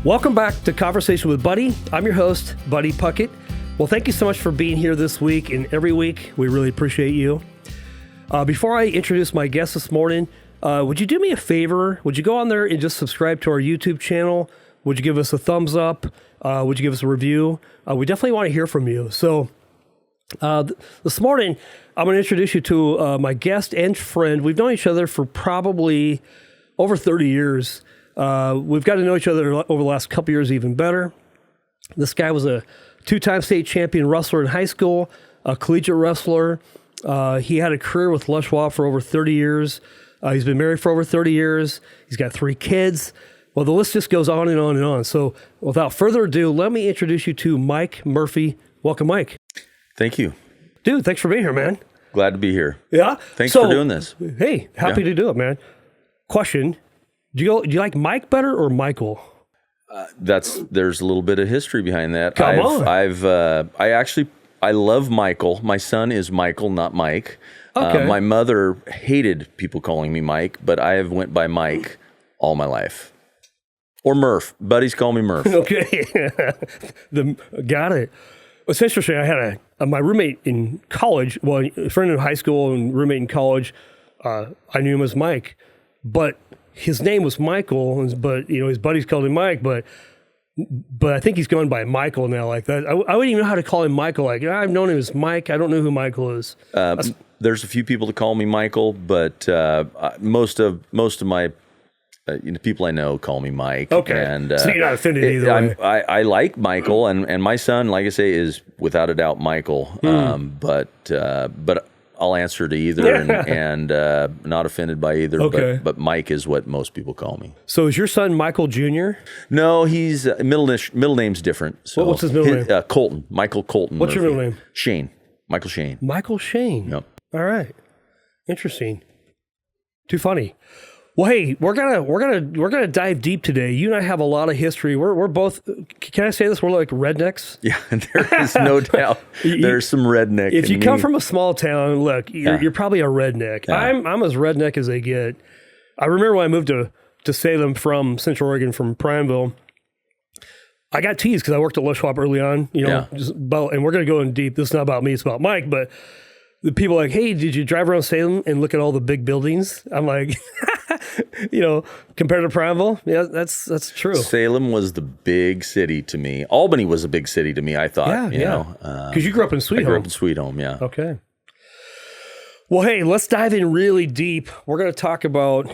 Welcome back to Conversation with Buddy. I'm your host, Buddy Puckett. Well, thank you so much for being here this week and every week. We really appreciate you. Before I introduce my guest this morning, would you do me a favor? Would you go on there and just subscribe to our YouTube channel? Would you give us a thumbs up? Would you give us a review? We definitely want to hear from you. So this morning, I'm going to introduce you to my guest and friend. We've known each other for probably over 30 years. We've got to know each other over the last couple years even better. This guy was a two-time state champion wrestler in high school, a collegiate wrestler. He had a career with Les Schwab for over 30 years. He's been married for over 30 years. He's got 3 kids. Well, the list just goes on and on and on. So without further ado, let me introduce you to Mike Murphy. Welcome, Mike. Thank you. Dude, thanks for being here, man. Glad to be here. Yeah? Thanks for doing this. Hey, happy to do it, man. Question. Do you like Mike better or Michael? There's a little bit of history behind that. Come on. I love Michael. My son is Michael, not Mike. Okay. My mother hated people calling me Mike, but I have went by Mike all my life. Or Murph. Buddies call me Murph. Okay. Got it. It's interesting. I had my roommate in college, well, a friend in high school and roommate in college. I knew him as Mike, but his name was Michael, but his buddies called him Mike, but I think he's going by Michael now. Like that, I wouldn't even know how to call him Michael. Like I've known him as Mike. I don't know who Michael is. There's a few people that call me Michael, but most of my people I know call me Mike. Okay, and so you're not offended either way. I like Michael, and my son, like I say, is without a doubt Michael. But I'll answer to either, and not offended by either. Okay. But Mike is what most people call me. So is your son Michael Jr.? No, he's middle name's different. So what's his middle name? Colton. Michael Colton. What's Murphy. your middle name? Shane. Michael Shane. Michael Shane. Yep. All right. Interesting. Too funny. Well, hey, we're gonna dive deep today. You and I have a lot of history. We're both. Can I say this? We're like rednecks. Yeah, there is no doubt. There's some redneck. If you come from a small town, look, you're probably a redneck. Yeah. I'm as redneck as they get. I remember when I moved to Salem from Central Oregon, from Prineville. I got teased because I worked at Les Schwab early on. And we're gonna go in deep. This is not about me. It's about Mike, but. The people are like, hey, did you drive around Salem and look at all the big buildings? I'm like, compared to Prineville, yeah, that's true. Salem was the big city to me. Albany was a big city to me, I thought. Yeah. Because you grew up in Sweet Home. I grew up in Sweet Home, yeah. Okay. Well, hey, let's dive in really deep. We're going to talk about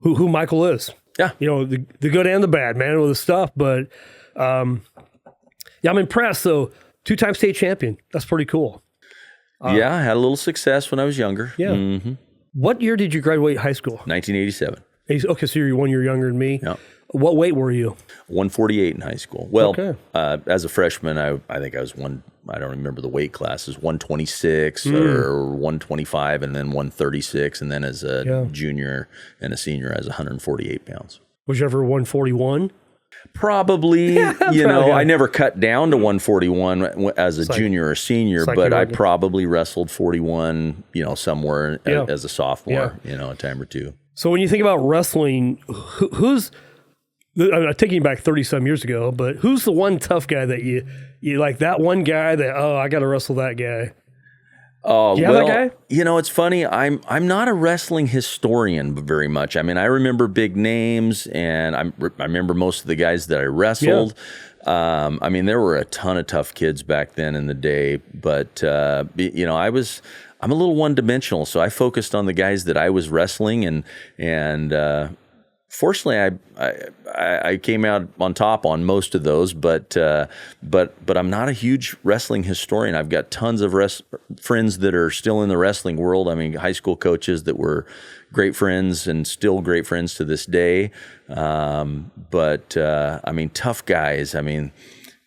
who Michael is. Yeah. The good and the bad, man, with the stuff. But I'm impressed. So 2-time state champion. That's pretty cool. I had a little success when I was younger. Yeah. Mm-hmm. What year did you graduate high school? 1987. Okay, so you're 1 year younger than me. Yeah. What weight were you? 148 in high school. Well, okay. As a freshman, I think I was I don't remember the weight classes, 126 or 125, and then 136, and then as a junior and a senior, as 148 pounds. Was you ever 141? Probably, I never cut down to 141 as a junior or senior, but I probably wrestled 41, somewhere as a sophomore, a time or two. So when you think about wrestling, who's, I'm taking you back 30-some years ago, but who's the one tough guy that you like, that one guy that, I got to wrestle that guy? Oh, do you have that guy? It's funny. I'm not a wrestling historian very much. I mean, I remember big names, and I remember most of the guys that I wrestled. Yeah. There were a ton of tough kids back then in the day, but I'm a little one-dimensional, so I focused on the guys that I was wrestling, and fortunately, I came out on top on most of those, but I'm not a huge wrestling historian. I've got tons of friends that are still in the wrestling world. I mean, high school coaches that were great friends and still great friends to this day. Tough guys. I mean,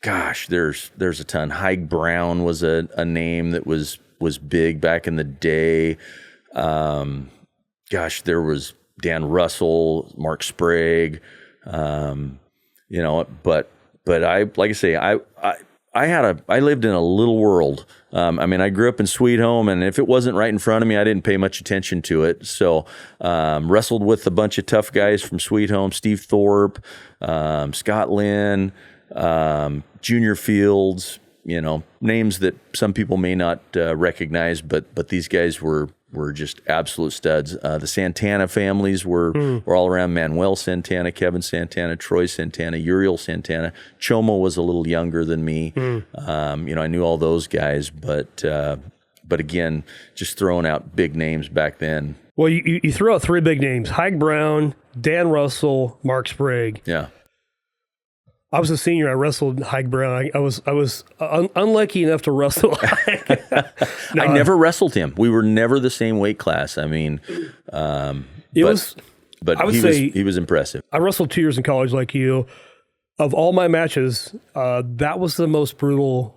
gosh, there's a ton. Haig Brown was a name that was big back in the day. There was Dan Russell, Mark Sprague, but I, like I say, I I lived in a little world. I mean, I grew up in Sweet Home, and if it wasn't right in front of me, I didn't pay much attention to it. So, wrestled with a bunch of tough guys from Sweet Home: Steve Thorpe, Scott Lynn, Junior Fields. You know, names that some people may not recognize, but these guys were just absolute studs. The Santana families were all around: Manuel Santana, Kevin Santana, Troy Santana, Uriel Santana. Chomo was a little younger than me. You know, I knew all those guys, but again, just throwing out big names back then. Well, you threw out three big names: Hike Brown, Dan Russell, Mark Sprague. Yeah. I was a senior. I wrestled Hike Brown. I was unlucky enough to wrestle Hike. I never wrestled him. We were never the same weight class. I mean, but he was impressive. I wrestled 2 years in college like you. Of all my matches, that was the most brutal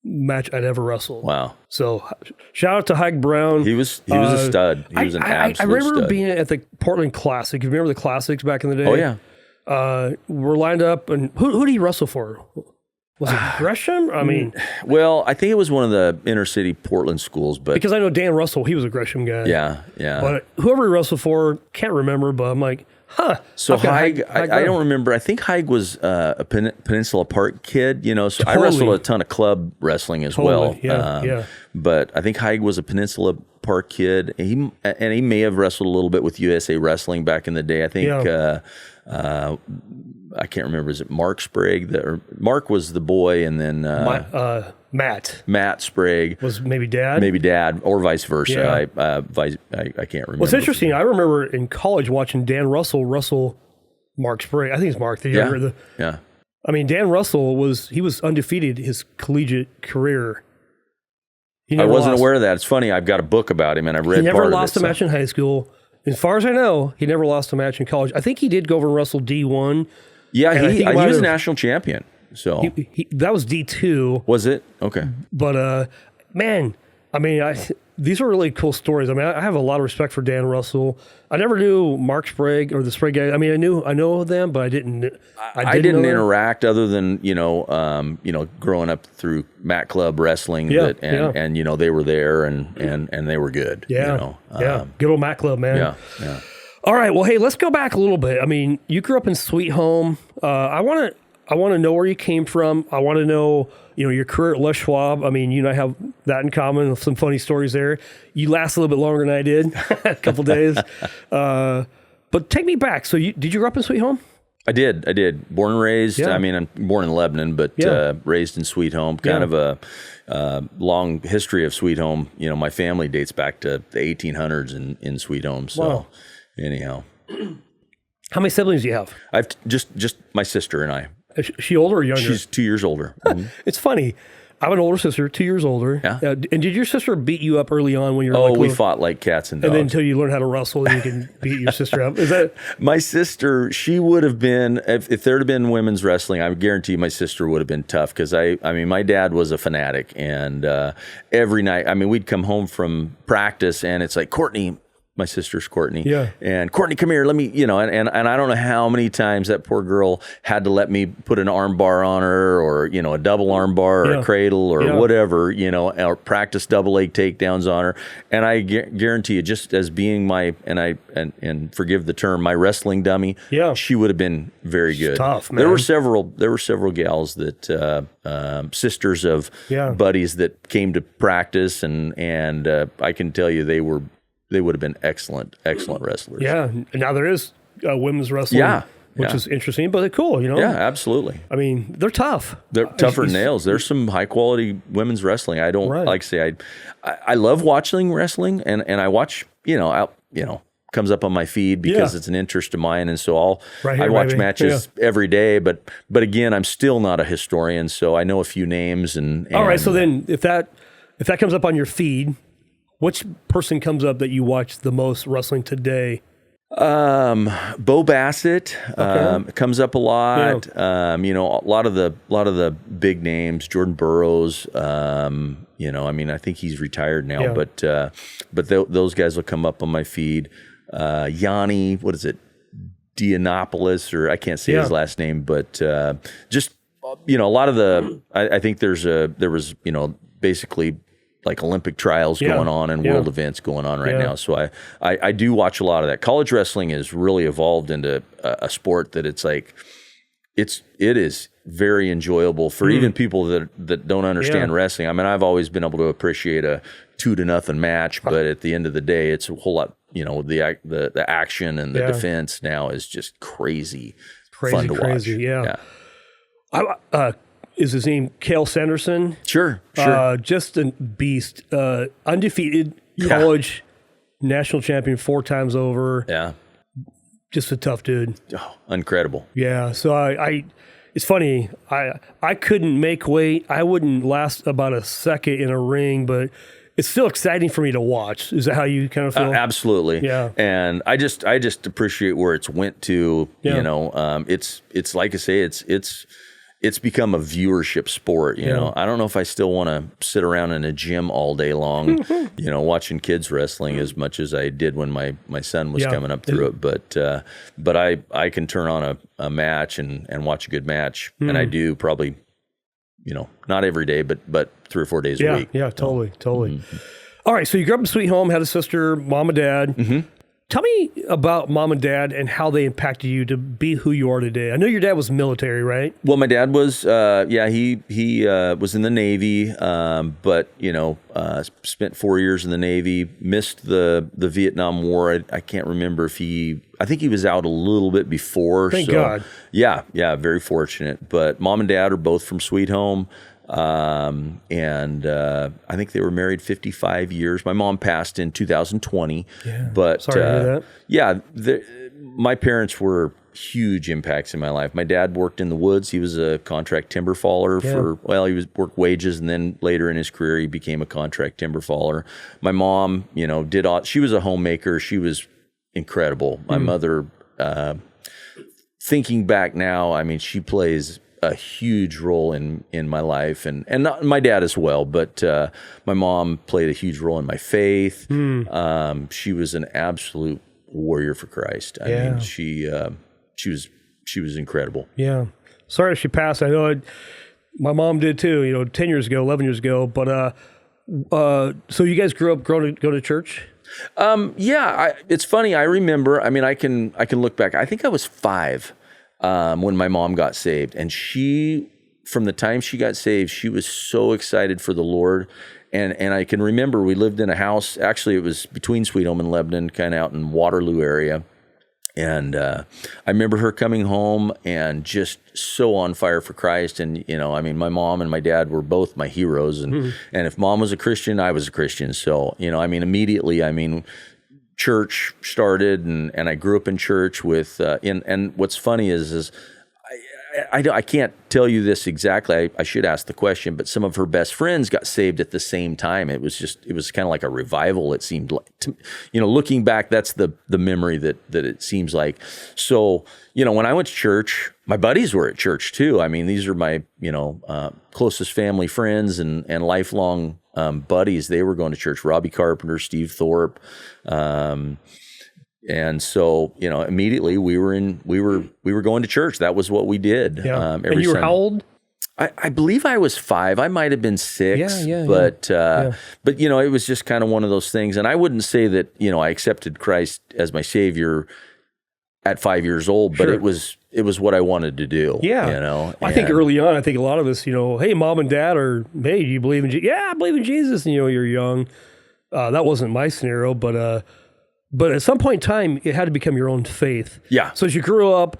match I'd ever wrestled. Wow. So shout out to Hike Brown. He was a stud. He was an absolute I remember stud. being at the Portland Classic. You remember the Classics back in the day? Oh, yeah. We're lined up, and who did he wrestle for? Was it Gresham? I mean, well, I think it was one of the inner city Portland schools, but because I know Dan Russell, he was a Gresham guy. Yeah. But whoever he wrestled for, can't remember. But I'm like, So Haig, I don't remember. I think Haig was a Peninsula Park kid, you know. So I wrestled a ton of club wrestling as well. Yeah. But I think Haig was a Peninsula Park kid. He may have wrestled a little bit with USA Wrestling back in the day. I think. I can't remember. Is it Mark Sprague? Mark was the boy, and then Matt Sprague was maybe dad, or vice versa. Yeah. I can't remember. What's interesting, I remember in college watching Dan Russell wrestle Mark Sprague. I think it's Mark. Yeah. I mean, Dan Russell was undefeated his collegiate career. I wasn't aware of that. It's funny. I've got a book about him, and I've read. He never part lost of it, a match in high school. As far as I know, he never lost a match in college. I think he did go over and wrestle D1. Yeah, he was a national champion. So that was D2. Was it? Okay. But man, I mean, these are really cool stories. I mean, I have a lot of respect for Dan Russell. I never knew Mark Sprague or the Sprague guy. I mean, I know them, but I didn't interact other than growing up through Mat Club wrestling. And you know, they were there and they were good. Yeah, good old Mat Club, man. Yeah. All right, well, hey, let's go back a little bit. I mean, you grew up in Sweet Home. I want to know where you came from. I want to know, your career at Les Schwab. I mean, you and I have that in common. Some funny stories there. You last a little bit longer than I did, a couple days. But take me back. So did you grow up in Sweet Home? I did. Born and raised. Yeah. I mean, I'm born in Lebanon, but raised in Sweet Home. Kind of a long history of Sweet Home. You know, my family dates back to the 1800s in Sweet Home. So. Wow. Anyhow, how many siblings do you have? I've just my sister and I. Is she older or younger? She's 2 years older. Mm-hmm. It's funny. I have an older sister, 2 years older. Yeah. And did your sister beat you up early on when you were we fought like cats and dogs. And then until you learn how to wrestle and you can beat your sister up. Is that my sister? She would have been if there had been women's wrestling. I guarantee my sister would have been tough because I mean my dad was a fanatic and every night we'd come home from practice and it's like Courtney. My sister's Courtney. Yeah. And Courtney, come here. Let me, and I don't know how many times that poor girl had to let me put an arm bar on her or, a double arm bar or a cradle or whatever, or practice double leg takedowns on her. And I guarantee you, just as being and forgive the term, my wrestling dummy, she would have been very good. Tough, man. There were several gals that, sisters of buddies that came to practice and I can tell you they would have been excellent wrestlers. Yeah. And now there is women's wrestling, which is interesting, but they're cool, Yeah, absolutely. I mean, they're tough. They're tougher than nails. There's some high quality women's wrestling. I don't like to say I love watching wrestling and I watch, comes up on my feed because it's an interest of mine. And so I watch matches every day, but again, I'm still not a historian. So I know a few names and all right. So then if that comes up on your feed, which person comes up that you watch the most wrestling today? Bo Bassett comes up a lot. Yeah. A lot of the big names. Jordan Burroughs. I think he's retired now, but those guys will come up on my feed. Yanni, what is it? Dianopoulos, or I can't say his last name, but just a lot of I think there was, basically like Olympic trials going on and world events going on right now. So I do watch a lot of that. College wrestling has really evolved into a sport that it's like, it is very enjoyable for even people that don't understand wrestling. I mean, I've always been able to appreciate a 2-0 match, but at the end of the day, it's a whole lot, the action and the defense now is just crazy fun to watch. Yeah. Is his name Cale Sanderson? Sure. Just a beast. Undefeated college national champion 4 times over. Yeah. Just a tough dude. Oh, incredible. Yeah. So it's funny. I couldn't make weight. I wouldn't last about a second in a ring, but it's still exciting for me to watch. Is that how you kind of feel? Absolutely. Yeah. And I just appreciate where it's went to. Yeah. It's like I say, it's become a viewership sport. You know, I don't know if I still want to sit around in a gym all day long, watching kids wrestling as much as I did when my son was coming up through it. But I can turn on a match and watch a good match, and I do probably, not every day, but 3 or 4 days a week. Yeah, totally. Mm-hmm. All right, so you grew up in a sweet home, had a sister, mom and dad. Mm-hmm. Tell me about mom and dad and how they impacted you to be who you are today. I know your dad was military, right? Well, my dad was, he was in the Navy, but, spent 4 years in the Navy, missed the Vietnam War. I can't remember I think he was out a little bit before. Thank God. Yeah, very fortunate. But mom and dad are both from Sweet Home. And I think they were married 55 years. My mom passed in 2020. Yeah. But sorry to hear that. Yeah, my parents were huge impacts in my life. My dad worked in the woods. He was a contract timber faller he worked wages, and then later in his career he became a contract timber faller. My mom, she was a homemaker. She was incredible. My mother, thinking back now, I mean, she plays a huge role in my life, and not my dad as well, but my mom played a huge role in my faith. She was an absolute warrior for Christ. I mean, she was incredible. Yeah. Sorry if she passed. I know my mom did too, 10 years ago, 11 years ago, but so you guys grew up going to church? It's funny. I remember, I mean, I can look back. I think I was 5 when my mom got saved, and from the time she got saved, she was so excited for the Lord. And I can remember we lived in a house, actually it was between Sweet Home and Lebanon, kind of out in Waterloo area. And I remember her coming home and just so on fire for Christ. And, I mean, my mom and my dad were both my heroes. And if mom was a Christian, I was a Christian. So, immediately, church started, and I grew up in church with, and what's funny is I can't tell you this exactly. I should ask the question, but some of her best friends got saved at the same time. It was kind of like a revival. It seemed like, looking back, that's the memory that it seems like. So, when I went to church, my buddies were at church too. I mean, these are my, closest family friends and lifelong buddies. They were going to church. Robbie Carpenter, Steve Thorpe, and so, immediately we were going to church. That was what we did. Yeah. Every and you were Sunday. how old? I believe I was 5. I might have been 6. But it was just kind of one of those things. And I wouldn't say that, I accepted Christ as my Savior at 5 years old, but it was what I wanted to do. Yeah. I think early on, a lot of us, hey, mom and dad are, hey, do you believe in Jesus? Yeah, I believe in Jesus. And, you're young. That wasn't my scenario, but at some point in time, it had to become your own faith. Yeah. So as you grew up,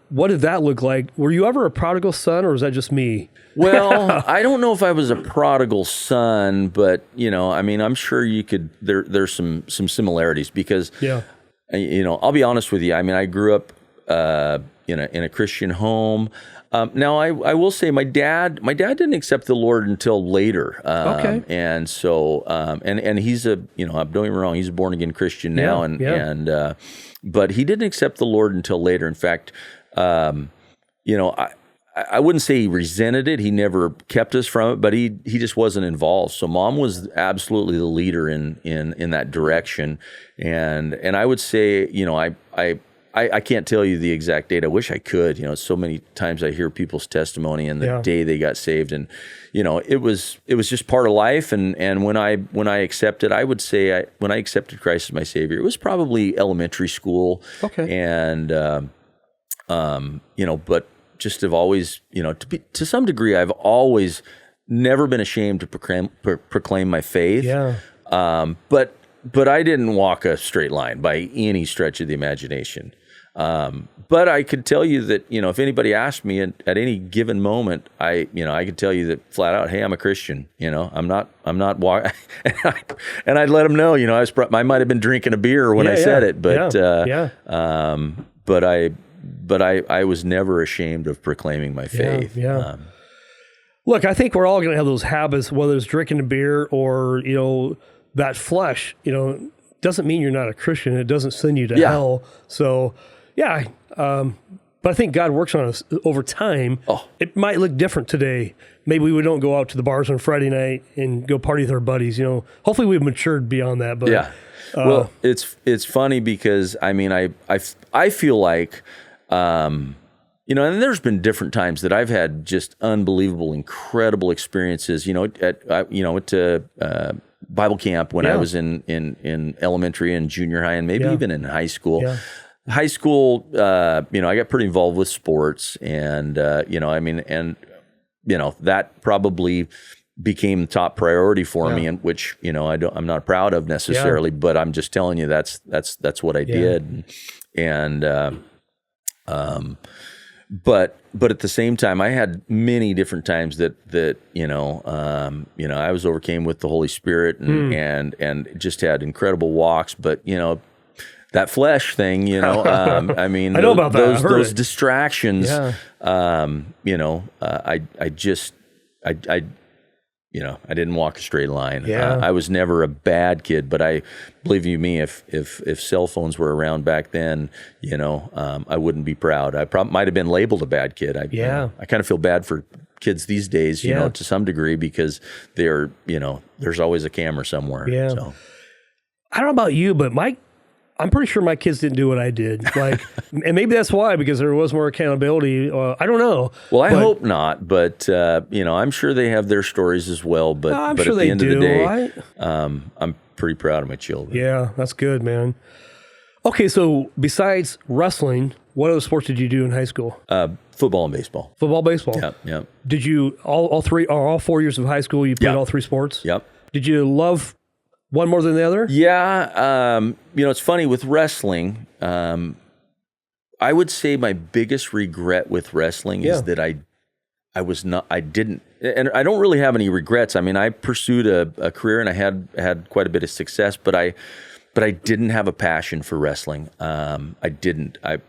what did that look like? Were you ever a prodigal son, or was that just me? Well, I don't know if I was a prodigal son, but, I'm sure you could, there's some similarities because, I'll be honest with you. I mean, I grew up in a Christian home. Now, I will say my dad didn't accept the Lord until later. Okay. And so, and he's don't get me wrong, he's a born again Christian now. But he didn't accept the Lord until later. In fact, I wouldn't say he resented it. He never kept us from it, but he just wasn't involved. So mom was absolutely the leader in that direction. And I would say, I can't tell you the exact date. I wish I could. So many times I hear people's testimony and the day they got saved, and it was just part of life. And when I accepted, I would say when I accepted Christ as my Savior, it was probably elementary school. Okay. And but just have always, to some degree, I've always never been ashamed to proclaim my faith. Yeah. But I didn't walk a straight line by any stretch of the imagination. But I could tell you that, if anybody asked me at any given moment, I could tell you that flat out, hey, I'm a Christian. I'm not walking. And I'd let them know, I might have been drinking a beer when I said it, but but I was never ashamed of proclaiming my faith. Yeah. Look, I think we're all going to have those habits, whether it's drinking a beer or, that flesh, doesn't mean you're not a Christian. It doesn't send you to hell. So, but I think God works on us over time. Oh. It might look different today. Maybe we don't go out to the bars on Friday night and go party with our buddies. Hopefully we've matured beyond that. But well, it's funny because I feel like, and there's been different times that I've had just unbelievable, incredible experiences. At Bible camp when I was in elementary and junior high, and maybe even in high school. Yeah. High school, I got pretty involved with sports, and that probably became top priority for me, and which I'm not proud of necessarily, but I'm just telling you that's what I did, But at the same time, I had many different times that I was overcame with the Holy Spirit and just had incredible walks. But that flesh thing, I know about that. Those distractions. I didn't walk a straight line. I was never a bad kid, but I believe you me, if cell phones were around back then, I wouldn't be proud. I might have been labeled a bad kid. I kind of feel bad for kids these days, to some degree, because they're, there's always a camera somewhere. Yeah. So. I don't know about you, but I'm pretty sure my kids didn't do what I did. And maybe that's why, because there was more accountability. I don't know. Well, I hope not, but I'm sure they have their stories as well. But I'm but sure at they the end do. of the day, I'm pretty proud of my children. Yeah, that's good, man. Okay, so besides wrestling, what other sports did you do in high school? Football and baseball. Football, baseball. Yep. Did you all 4 years of high school? You played all three sports. Yep. Did you love one more than the other? Yeah. It's funny with wrestling. I would say my biggest regret with wrestling is that I didn't, and I don't really have any regrets. I pursued a career and I had quite a bit of success, but I didn't have a passion for wrestling. I didn't. I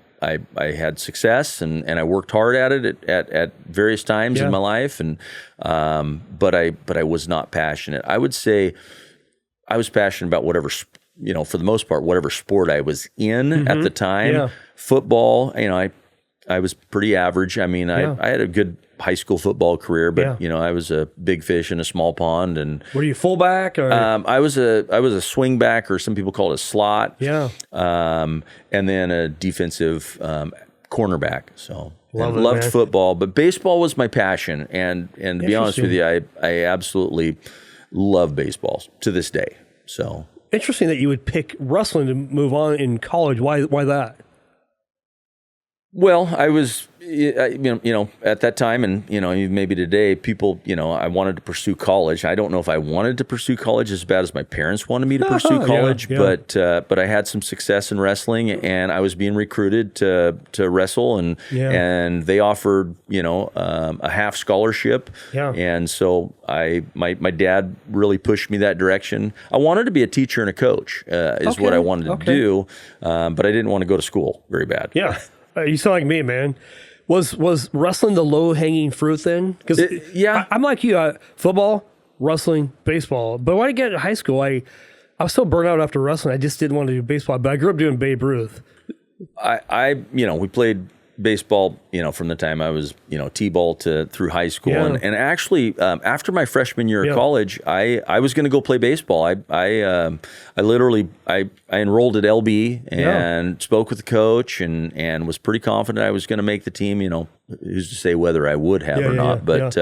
had success and I worked hard at it at various times in my life, and but I was not passionate. I would say I was passionate about whatever, for the most part, whatever sport I was in at the time. Yeah. Football, I was pretty average. I had a good high school football career, but I was a big fish in a small pond. And were you fullback? Or? I was a swing back, or some people call it a slot. Yeah. And then a defensive cornerback. So loved football, but baseball was my passion. And to be honest with you, I absolutely love baseball to this day. So interesting that you would pick wrestling to move on in college. Why that? Well, I was, at that time, and maybe today, people, I wanted to pursue college. I don't know if I wanted to pursue college as bad as my parents wanted me to pursue college, but I had some success in wrestling, and I was being recruited to wrestle, and they offered a half scholarship, and so my dad really pushed me that direction. I wanted to be a teacher and a coach, is what I wanted to do, but I didn't want to go to school very bad. Yeah. You sound like me, man. Was wrestling the low-hanging fruit then? Because I'm like you, football, wrestling, baseball. But when I got to high school, I was so burnt out after wrestling. I just didn't want to do baseball. But I grew up doing Babe Ruth. We played baseball, from the time I was, T-ball through high school. Yeah. And actually, after my freshman year of college, I was going to go play baseball. I literally enrolled at LB and spoke with the coach and was pretty confident I was going to make the team. Who's to say whether I would have or not, but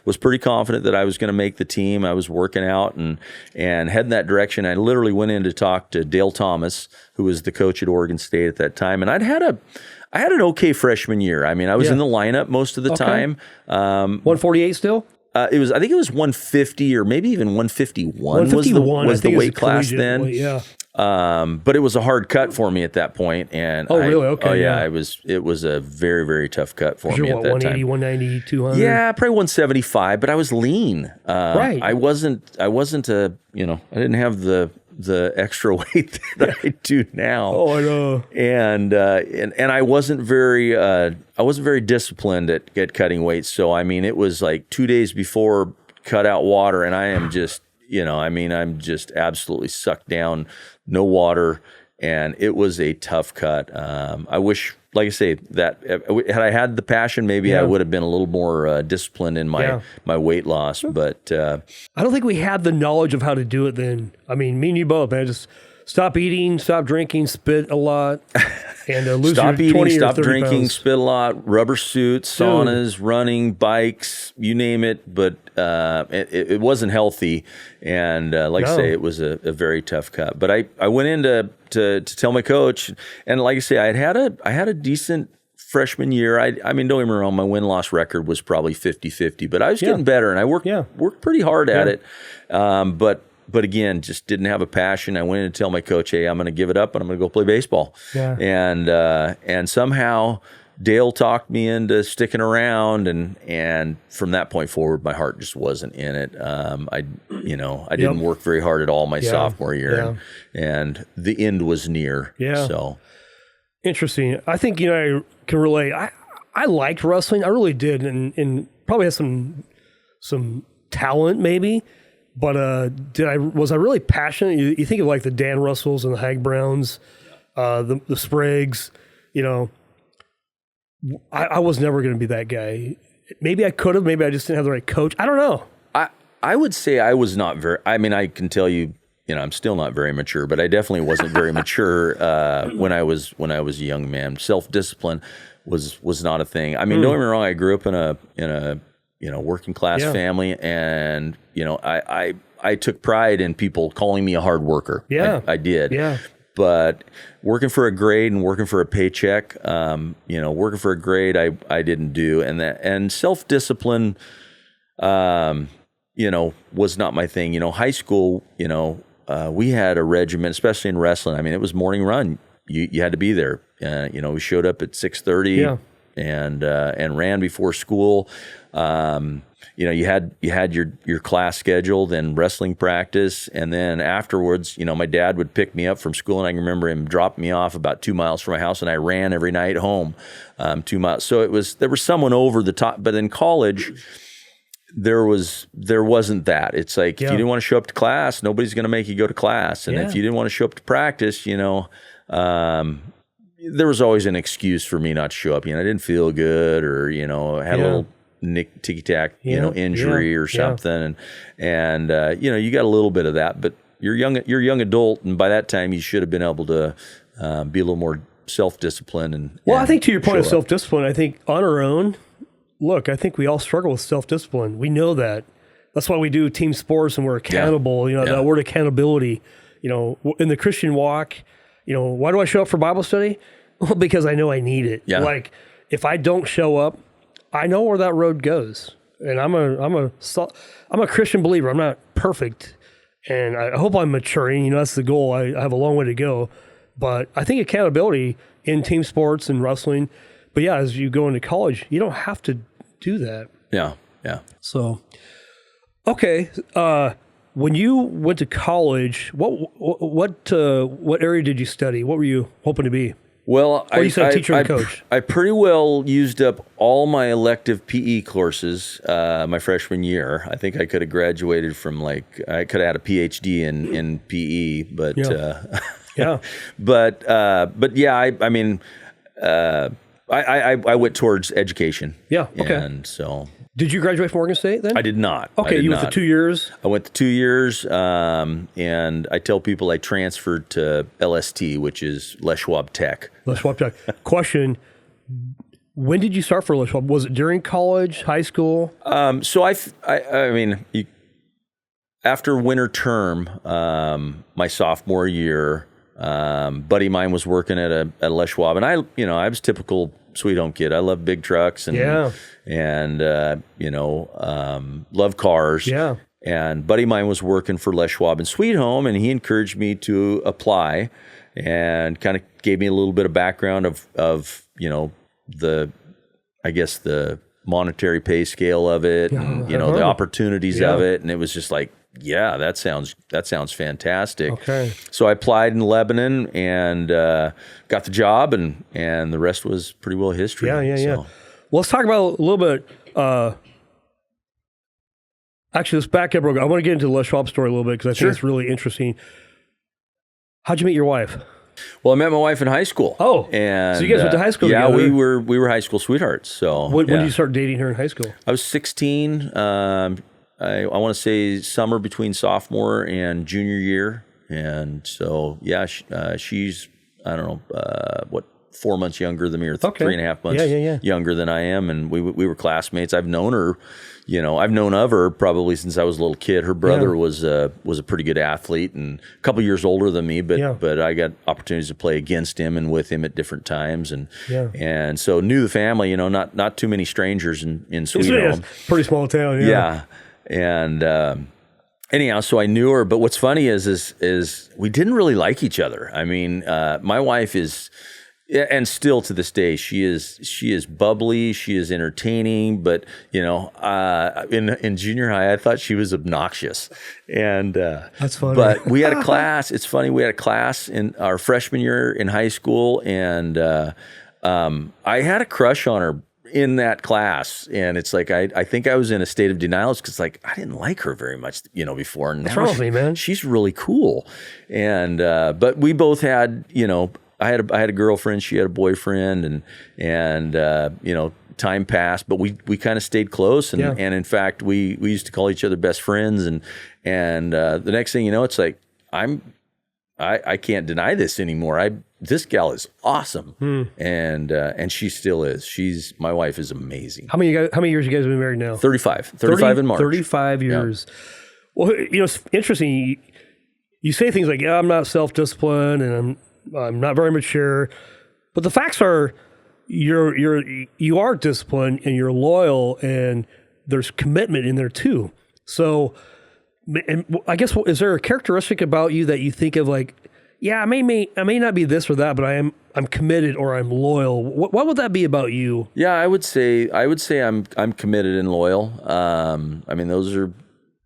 was pretty confident that I was going to make the team. I was working out and heading that direction. I literally went in to talk to Dale Thomas, who was the coach at Oregon State at that time, and I had an okay freshman year. I mean, I was in the lineup most of the time. 148 still? I think it was 150 or maybe even 151, 151 was the weight class then. Weight, but it was a hard cut for me at that point. And really? Okay. Oh yeah, it was a very, very tough cut for me at that 180, time. 190, 200? Yeah, probably 175, but I was lean. Right. I wasn't I didn't have the extra weight that I do now. Oh, I know. And I wasn't very disciplined at cutting weight. So I mean, it was like 2 days before cut out water, and I am just I'm just absolutely sucked down, no water, and it was a tough cut. I wish, like I say, that had I had the passion, maybe I would have been a little more disciplined in my weight loss. But I don't think we had the knowledge of how to do it then. I mean, me and you both, man. Just stop eating, stop drinking, spit a lot, and lose stop your eating, 20 stop or 30 drinking, pounds. spit a lot, rubber suits, saunas, running, bikes, you name it. But it wasn't healthy, and like I say, it was a very tough cut. But I went in to tell my coach, and like I say, I had a decent freshman year. I mean, don't get me wrong, my win-loss record was probably 50-50, but I was getting better, and I worked pretty hard at it. But again, just didn't have a passion. I went in to tell my coach, hey, I'm going to give it up and I'm going to go play baseball. Yeah. And somehow Dale talked me into sticking around, and from that point forward, my heart just wasn't in it. I didn't work very hard at all my sophomore year, and the end was near. Yeah. So interesting. I think I can relate. I liked wrestling. I really did, and probably had some talent maybe. But was I really passionate? You think of like the Dan Russells and the Hag Browns, the Spriggs. I was never going to be that guy. Maybe I could have. Maybe I just didn't have the right coach. I don't know. I would say I was not very. I mean, I can tell you, I'm still not very mature, but I definitely wasn't very mature when I was a young man. Self-discipline was not a thing. I mean, don't get me wrong. I grew up in a working class family, and I took pride in people calling me a hard worker. Yeah, I did. Yeah. But working for a grade and working for a paycheck, working for a grade, I didn't do, and self-discipline, was not my thing. High school, we had a regimen, especially in wrestling. I mean, it was morning run. You had to be there. We showed up at 6:30 and ran before school. You had your class schedule, then wrestling practice, and then afterwards, my dad would pick me up from school, and I can remember him dropping me off about 2 miles from my house, and I ran every night home, 2 miles. So there was someone over the top, but in college, there wasn't that. It's like, if you didn't want to show up to class, nobody's going to make you go to class, and if you didn't want to show up to practice, there was always an excuse for me not to show up. I didn't feel good, or had a little ticky-tack, injury or something, and you got a little bit of that. But you're a young adult, and by that time, you should have been able to be a little more self-disciplined. Well, I think to your point of self-discipline, I think on our own, look, I think we all struggle with self-discipline. We know that. That's why we do team sports, and we're accountable. That word accountability. In the Christian walk. Why do I show up for Bible study? Well, because I know I need it. Yeah. Like, if I don't show up, I know where that road goes. And I'm a Christian believer. I'm not perfect, and I hope I'm maturing. That's the goal. I have a long way to go, but I think accountability in team sports and wrestling. But yeah, as you go into college, you don't have to do that. Yeah. So, okay. When you went to college, what area did you study? What were you hoping to be? Well, you said teacher and coach. I pretty well used up all my elective PE courses my freshman year. I think I could have graduated from I could have had a PhD in PE, but yeah. but yeah, I mean, I went towards education. Yeah. Okay. And so. Did you graduate from Oregon State then? I did not. Okay, you went to 2 years? I went to 2 years, and I tell people I transferred to LST, which is Les Schwab Tech. Les Schwab Tech. When did you start for Les Schwab? Was it during college, high school? So I mean, after winter term, my sophomore year, buddy of mine was working at a Les Schwab, and I was typical sweet home kid. I love big trucks and love cars. Yeah. And buddy of mine was working for Les Schwab in Sweet Home, and he encouraged me to apply, and kind of gave me a little bit of background of the monetary pay scale of it, and the opportunities of it, and it was just like, yeah, that sounds fantastic. Okay. So I applied in Lebanon and got the job, and the rest was pretty well history. Yeah. Well, let's talk about a little bit. Actually, let's back up real quick. I want to get into the Les Schwab story a little bit because I think it's really interesting. How'd you meet your wife? Well, I met my wife in high school. Oh, and so you guys went to high school together? Yeah, we were high school sweethearts. So when did you start dating her in high school? I was 16. I want to say summer between sophomore and junior year, and so she's I don't know 4 months younger than me, or 3.5 months younger than I am, and we were classmates. I've known her, I've known of her probably since I was a little kid. Her brother was a pretty good athlete and a couple years older than me, but I got opportunities to play against him and with him at different times, and so knew the family. Not too many strangers in Sweet Home. Pretty small town. Yeah. And anyhow, so I knew her. But what's funny is we didn't really like each other. I mean, my wife is, and still to this day, she is bubbly. She is entertaining. But in junior high, I thought she was obnoxious. And that's funny. But we had a class. It's funny. We had a class in our freshman year in high school, and I had a crush on her in that class, and it's like I think I was in a state of denial because I didn't like her very much, before. And what's wrong with me, man? She's really cool, and but we both had, I had a girlfriend, she had a boyfriend, and time passed, but we kind of stayed close, and in fact we used to call each other best friends, and the next thing you know, it's like I can't deny this anymore. This gal is awesome, and she still is. My wife is amazing. How many years you guys have been married now? 35 in March. 35 years. Yeah. Well, it's interesting. You say things like, "Yeah, I'm not self-disciplined, and I'm not very mature," but the facts are, you are disciplined and you're loyal, and there's commitment in there too. So, and I guess, is there a characteristic about you that you think of like, yeah, I may not be this or that, but I'm committed or I'm loyal? What would that be about you? Yeah, I would say I'm committed and loyal. I mean, those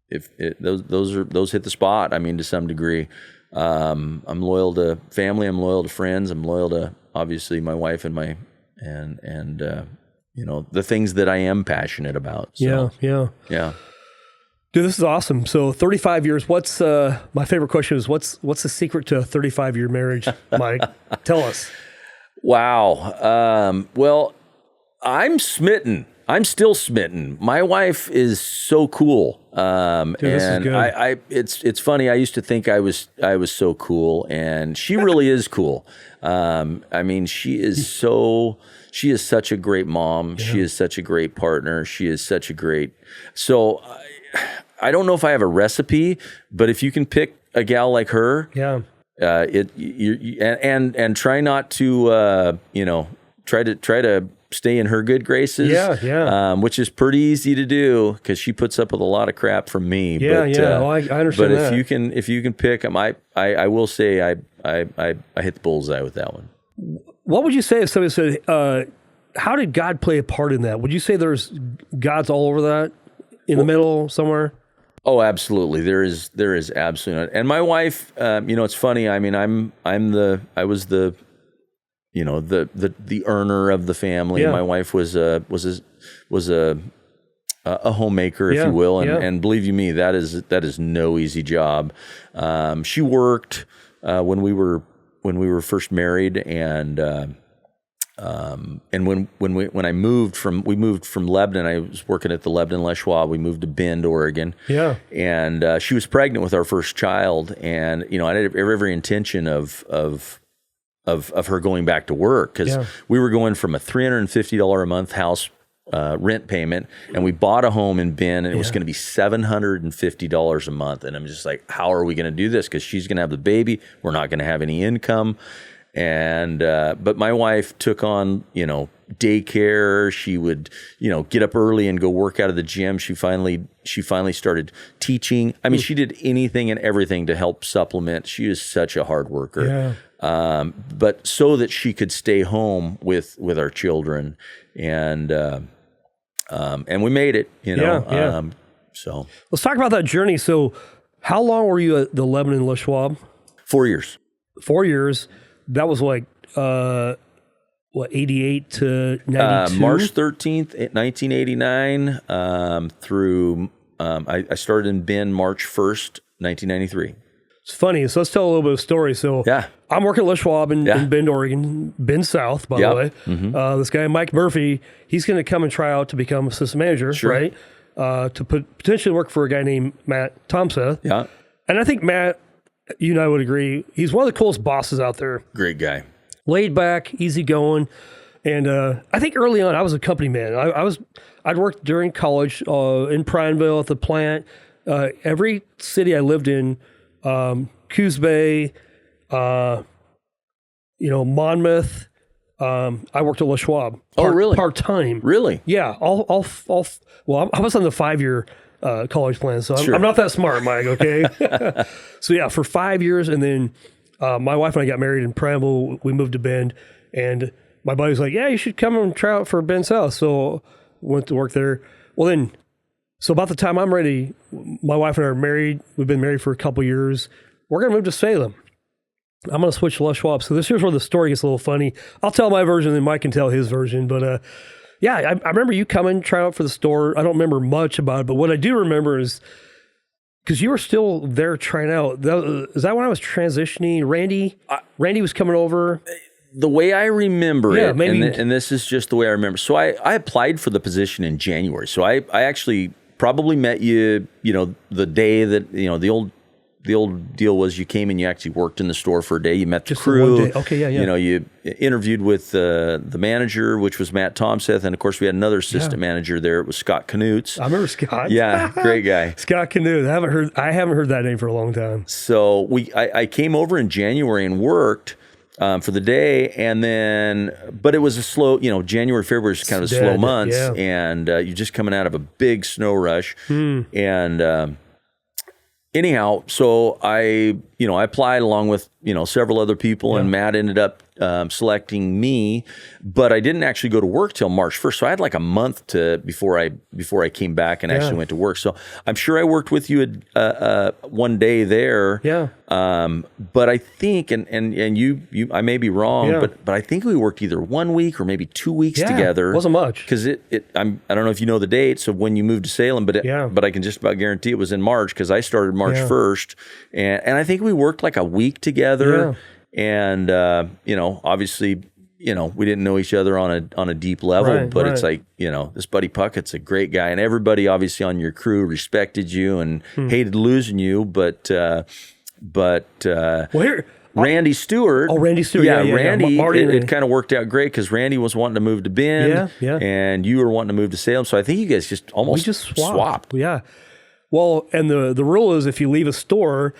hit the spot. I mean, to some degree, I'm loyal to family. I'm loyal to friends. I'm loyal to obviously my wife and the things that I am passionate about. So, yeah. Dude, this is awesome. So 35 years, what's, my favorite question is, what's the secret to a 35-year marriage, Mike? Tell us. Wow. Well, I'm smitten. I'm still smitten. My wife is so cool. Dude, this is good. It's funny. I used to think I was so cool, and she really is cool. I mean, she is such a great mom. Yeah. She is such a great partner. She is such a great, I don't know if I have a recipe, but if you can pick a gal like her, and try not to, try to stay in her good graces, which is pretty easy to do because she puts up with a lot of crap from me. Well, I understand. But if you can pick them, I will say I hit the bullseye with that one. What would you say if somebody said, how did God play a part in that? Would you say there's God's all over that? In the middle somewhere? Oh, absolutely. There is absolutely not. And my wife, it's funny. I mean, I was the earner of the family. Yeah. My wife was a homemaker, if you will. And believe you me, that is no easy job. She worked when we were first married, and And when we moved from Lebanon, I was working at the Lebanon Les Schwab. We moved to Bend, Oregon. Yeah. And she was pregnant with our first child, and I had every intention of her going back to work, because we were going from a $350 a month house rent payment, and we bought a home in Bend, and it was going to be $750 a month. And I'm just like, how are we going to do this? Because she's going to have the baby. We're not going to have any income. And but my wife took on, daycare. She would, get up early and go work out of the gym. She finally started teaching. I mean, she did anything and everything to help supplement. She is such a hard worker. Yeah. But so that she could stay home with our children, and we made it. So let's talk about that journey. So, how long were you at the Lebanon Les Schwab? 4 years. 4 years. That was like, 88 to 92? March 13th, 1989, through, I started in Bend March 1st, 1993. It's funny. So let's tell a little bit of story. So I'm working at Les Schwab in Bend, Oregon, Bend South, by the way. Mm-hmm. This guy, Mike Murphy, he's going to come and try out to become assistant manager, right? To potentially work for a guy named Matt Thompson. Yeah. And I think Matt, you and I would agree, he's one of the coolest bosses out there. Great guy. Laid back, easy going. And I think early on, I was a company man. I'd worked during college in Prineville at the plant. Every city I lived in, Coos Bay, Monmouth. I worked at Les Schwab. Really? Part-time. Really? Yeah. Well, I was on the 5-year college plan, so I'm not that smart, Mike, okay? So yeah, for 5 years, and then my wife and I got married in Prineville. We moved to Bend, and my buddy was like, yeah, you should come and try out for Bend South. So went to work there. Well then, so about the time I'm ready, my wife and I are married. We've been married for a couple years. We're going to move to Salem. I'm going to switch to Les Schwab. So here's where the story gets a little funny. I'll tell my version, and Mike can tell his version. But I remember you coming, trying out for the store. I don't remember much about it, but what I do remember is, because you were still there trying out. Is that when I was transitioning? Randy was coming over. The way I remember it, maybe. And this is just the way I remember. So I applied for the position in January. So I actually probably met you, the day that, the old deal was you came and you actually worked in the store for a day. You met the crew. 1 day. Okay, yeah. You interviewed with the manager, which was Matt Thompson, and of course we had another assistant manager there. It was Scott Knutz. I remember Scott. Yeah, great guy. Scott Knutz. I haven't heard that name for a long time. So I came over in January and worked for the day, and then, but it was a slow, January, February is kind of a slow months, and you're just coming out of a big snow rush, and anyhow, so I applied along with, several other people, and Matt ended up selecting me, but I didn't actually go to work till March 1st. So I had like a month before I came back and actually went to work. So I'm sure I worked with you one day there. Yeah. But I think, and you I may be wrong, but I think we worked either 1 week or maybe 2 weeks together. It wasn't much. Because I don't know if you know the dates of when you moved to Salem, but I can just about guarantee it was in March, because I started March 1st, and I think we worked like a week together. And obviously, we didn't know each other on a deep level, but it's like, this Buddy Puckett's a great guy, and everybody obviously on your crew respected you and hated losing you, but Randy Stewart. Oh, Randy Stewart. Yeah, Randy. It kind of worked out great, because Randy was wanting to move to Bend, and you were wanting to move to Salem. So I think you guys just almost swapped. Yeah. Well, and the rule is, if you leave a store,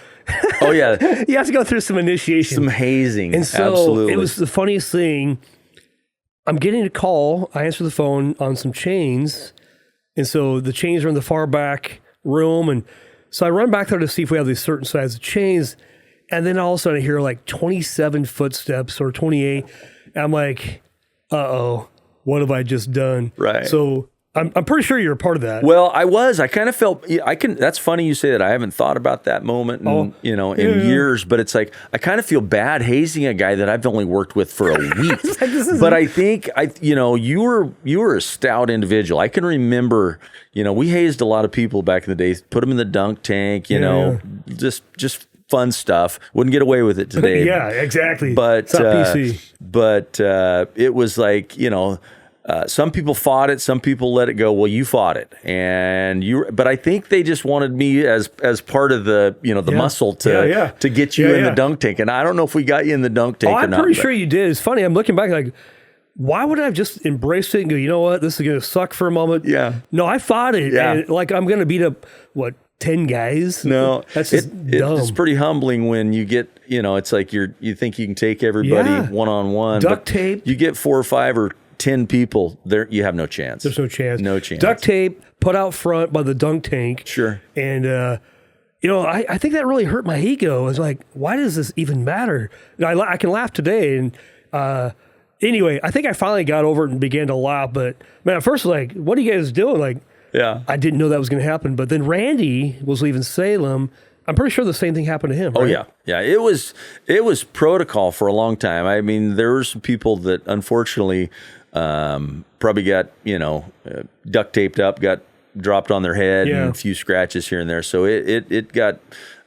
you have to go through some initiation, some hazing. And so absolutely. It was the funniest thing. I'm getting a call. I answer the phone on some chains, and so the chains are in the far back room, and so I run back there to see if we have these certain size of chains, and then all of a sudden I hear like 27 footsteps or 28. And I'm like, uh-oh, what have I just done? Right. So I'm pretty sure you're a part of that. Well, I was. I kind of felt. That's funny you say that. I haven't thought about that moment in years. But it's like I kind of feel bad hazing a guy that I've only worked with for a week. But I think you were a stout individual. I can remember. We hazed a lot of people back in the day. Put them in the dunk tank. Just fun stuff. Wouldn't get away with it today. Yeah, exactly. But it's not PC. But it was like, some people fought it, some people let it go. Well, you fought it, but I think they just wanted me as part of the muscle to get you in the dunk tank. And I don't know if we got you in the dunk tank or not. I'm pretty sure you did. It's funny. I'm looking back like, why would I have just embraced it and go, you know what, this is going to suck for a moment? Yeah. No, I fought it. Yeah. And like, I'm going to beat up, 10 guys? No. That's just dumb. It's pretty humbling when you get, it's like you think you can take everybody one-on-one. Duct tape. You get 4 or 5 or 10 people, there you have no chance. There's no chance. No chance. Duct tape put out front by the dunk tank. Sure. And, I think that really hurt my ego. I was like, why does this even matter? And I can laugh today. And anyway, I think I finally got over it and began to laugh. But, man, at first, like, what are you guys doing? Like, yeah, I didn't know that was going to happen. But then Randy was leaving Salem. I'm pretty sure the same thing happened to him. Right? Oh yeah, yeah. It was protocol for a long time. I mean, there were some people that unfortunately probably got duct taped up, got dropped on their head, and a few scratches here and there. So it got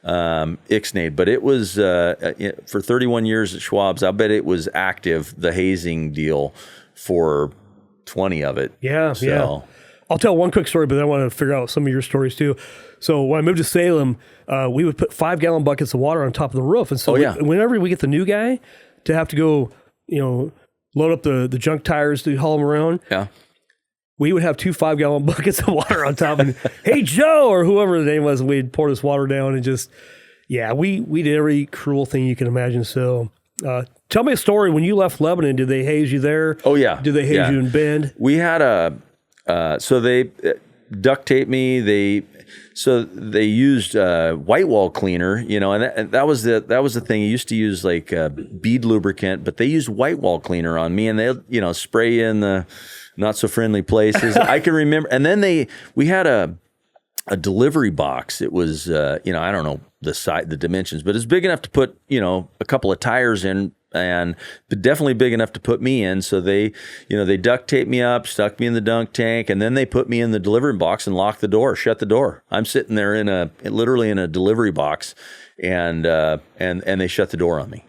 ixnayed. But it was for 31 years at Schwab's. I bet it was active, the hazing deal, for 20 of it. Yeah, so. yeah. I'll tell one quick story, but then I want to figure out some of your stories too. So when I moved to Salem, we would put 5-gallon buckets of water on top of the roof. And so whenever we get the new guy to have to go, load up the junk tires to haul them around, we would have 2 5-gallon buckets of water on top. And hey, Joe, or whoever the name was, and we'd pour this water down and just, we did every cruel thing you can imagine. So tell me a story. When you left Lebanon, did they haze you there? Oh, yeah. Did they haze you in Bend? We had so they duct taped me. They used white wall cleaner, and that was the thing. You used to use like bead lubricant, but they used white wall cleaner on me, and they spray in the not so friendly places. I can remember, and then we had a delivery box. It was I don't know the dimensions, but it's big enough to put a couple of tires in. But definitely big enough to put me in. So they duct taped me up, stuck me in the dunk tank, and then they put me in the delivery box and locked the door, shut the door. I'm sitting there literally in a delivery box, and they shut the door on me.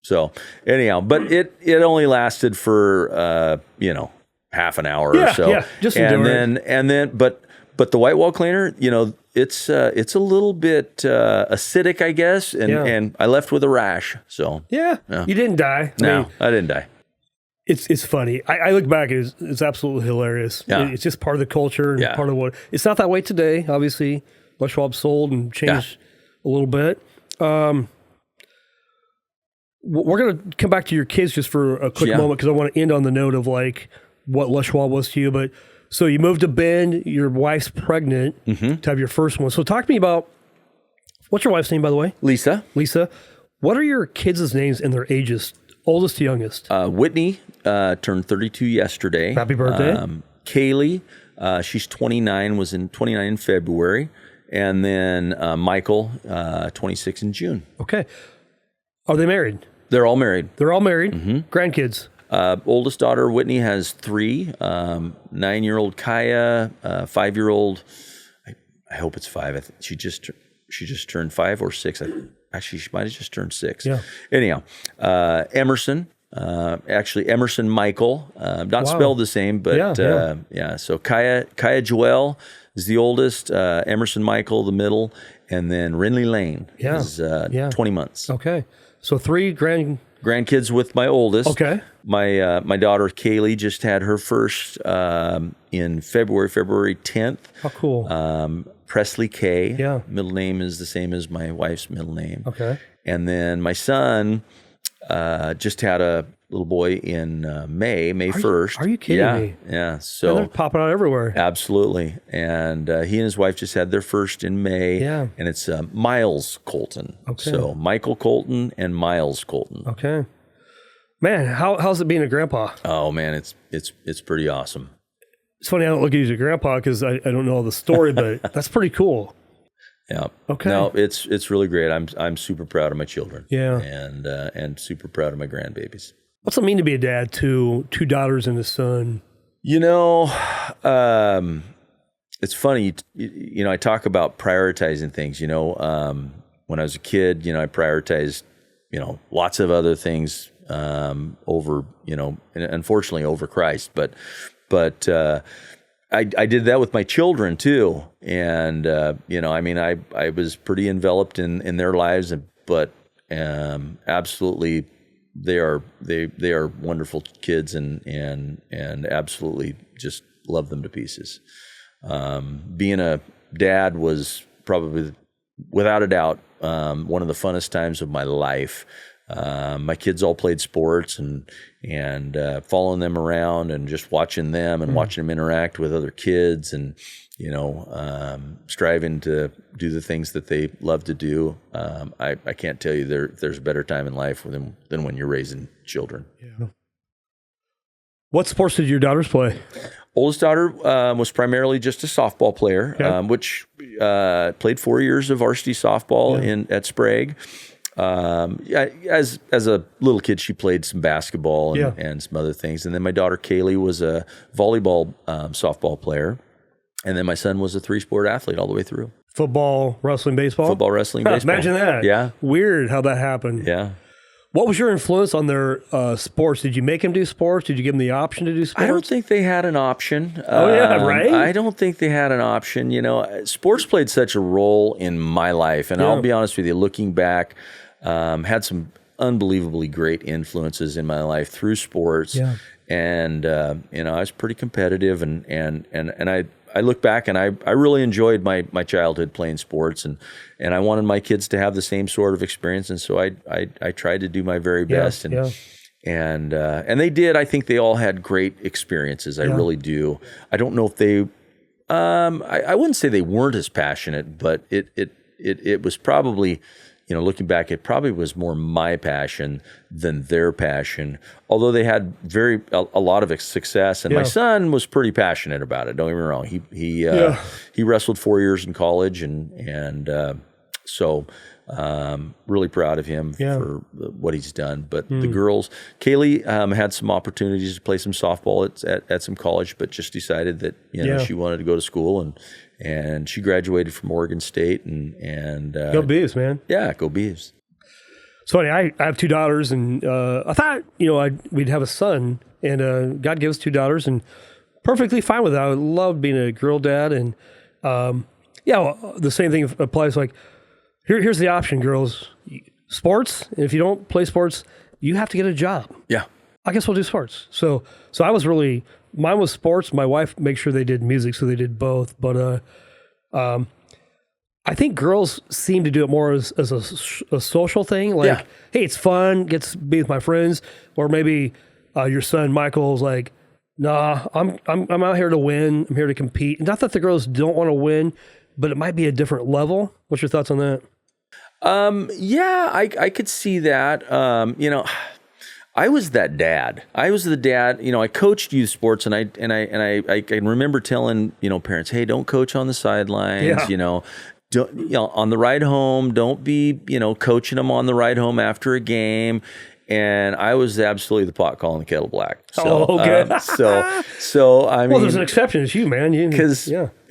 So anyhow, but it only lasted for half an hour or so. Yeah, just but the white wall cleaner, it's a little bit acidic, I guess, and I left with a rash. So you didn't die. I didn't die. It's funny. I look back, it's absolutely hilarious. Yeah. It's just part of the culture and part of what it's not that way today. Obviously, Les Schwab sold and changed a little bit. We're going to come back to your kids just for a quick moment, because I want to end on the note of like what Les Schwab was to you. But so you moved to Bend, your wife's pregnant to have your first one. So talk to me about, what's your wife's name, by the way? Lisa. What are your kids' names and their ages, oldest to youngest? Whitney turned 32 yesterday. Happy birthday. Kaylee, she's 29, was in 29 in February. And then Michael, 26 in June. Okay. Are they married? They're all married. Mm-hmm. Grandkids? Oldest daughter, Whitney, has 3. 9-year-old Kaya, 5-year-old, I hope it's 5. I think she just turned 5 or 6. Actually, she might have just turned 6. Yeah. Anyhow, Emerson, Emerson Michael, not spelled the same, but So Kaya Joelle is the oldest, Emerson Michael, the middle, and then Renly Lane is 20 months. Okay. So 3 grandkids with my oldest. Okay. My daughter Kaylee just had her first in February 10th. How cool. Presley K. Yeah. Middle name is the same as my wife's middle name. Okay. And then my son just had a little boy in May 1st. Are you kidding me? Yeah. So they're popping out everywhere. Absolutely. And he and his wife just had their first in May. Yeah. And it's Miles Colton. Okay. So Michael Colton and Miles Colton. Okay. Man, how's it being a grandpa? Oh man, it's pretty awesome. It's funny I don't look at you as a grandpa because I don't know all the story, but that's pretty cool. Yeah. Okay. No, it's really great. I'm super proud of my children. Yeah. And super proud of my grandbabies. What's it mean to be a dad to 2 daughters and a son? It's funny. I talk about prioritizing things. when I was a kid, I prioritized, lots of other things over, and unfortunately over Christ. But I did that with my children too. And, I was pretty enveloped in their lives, but absolutely they are wonderful kids and absolutely just love them to pieces. Being a dad was probably, without a doubt, one of the funnest times of my life. My kids all played sports and following them around and just watching them and watching them interact with other kids and, striving to do the things that they love to do. I can't tell you there's a better time in life than when you're raising children. Yeah. What sports did your daughters play? Oldest daughter was primarily just a softball player, which played 4 years of varsity softball at Sprague. As a little kid, she played some basketball and some other things. And then my daughter Kaylee was a volleyball softball player. And then my son was a 3-sport athlete all the way through. Football, wrestling, baseball? Football, wrestling, baseball. Imagine that. Yeah. Weird how that happened. Yeah. What was your influence on their sports? Did you make them do sports? Did you give them the option to do sports? I don't think they had an option. Right? I don't think they had an option. Sports played such a role in my life. And I'll be honest with you, looking back, had some unbelievably great influences in my life through sports. Yeah. And, I was pretty competitive and I look back and I really enjoyed my childhood playing sports and I wanted my kids to have the same sort of experience. And so I tried to do my very best and they did. I think they all had great experiences. I really do. I don't know if they, I wouldn't say they weren't as passionate, but it was probably, looking back, it probably was more my passion than their passion. Although they had a lot of success, and my son was pretty passionate about it. Don't get me wrong. He wrestled 4 years in college, and so really proud of him for what he's done. But the girls, Kaylee had some opportunities to play some softball at some college, but just decided that she wanted to go to school and she graduated from Oregon State and go Beavs, man. Yeah, go Beavs. It's funny. I have 2 daughters, and I thought we'd have a son, and God gave us 2 daughters, and perfectly fine with that. I loved being a girl dad, and the same thing applies. Like here's the option, girls: sports. And if you don't play sports, you have to get a job. Yeah, I guess we'll do sports. So I was really. Mine was sports. My wife makes sure they did music, so they did both. But I think girls seem to do it more as a social thing. Like, hey, it's fun, get to be with my friends. Or maybe your son Michael's like, nah, I'm out here to win. I'm here to compete. Not that the girls don't want to win, but it might be a different level. What's your thoughts on that? I could see that. I was that dad. I was the dad. I coached youth sports, and I can remember telling parents, "Hey, don't coach on the sidelines. Don't on the ride home. Don't be coaching them on the ride home after a game." And I was absolutely the pot calling the kettle black. So, okay. So I mean, there's an exception. It's you, man.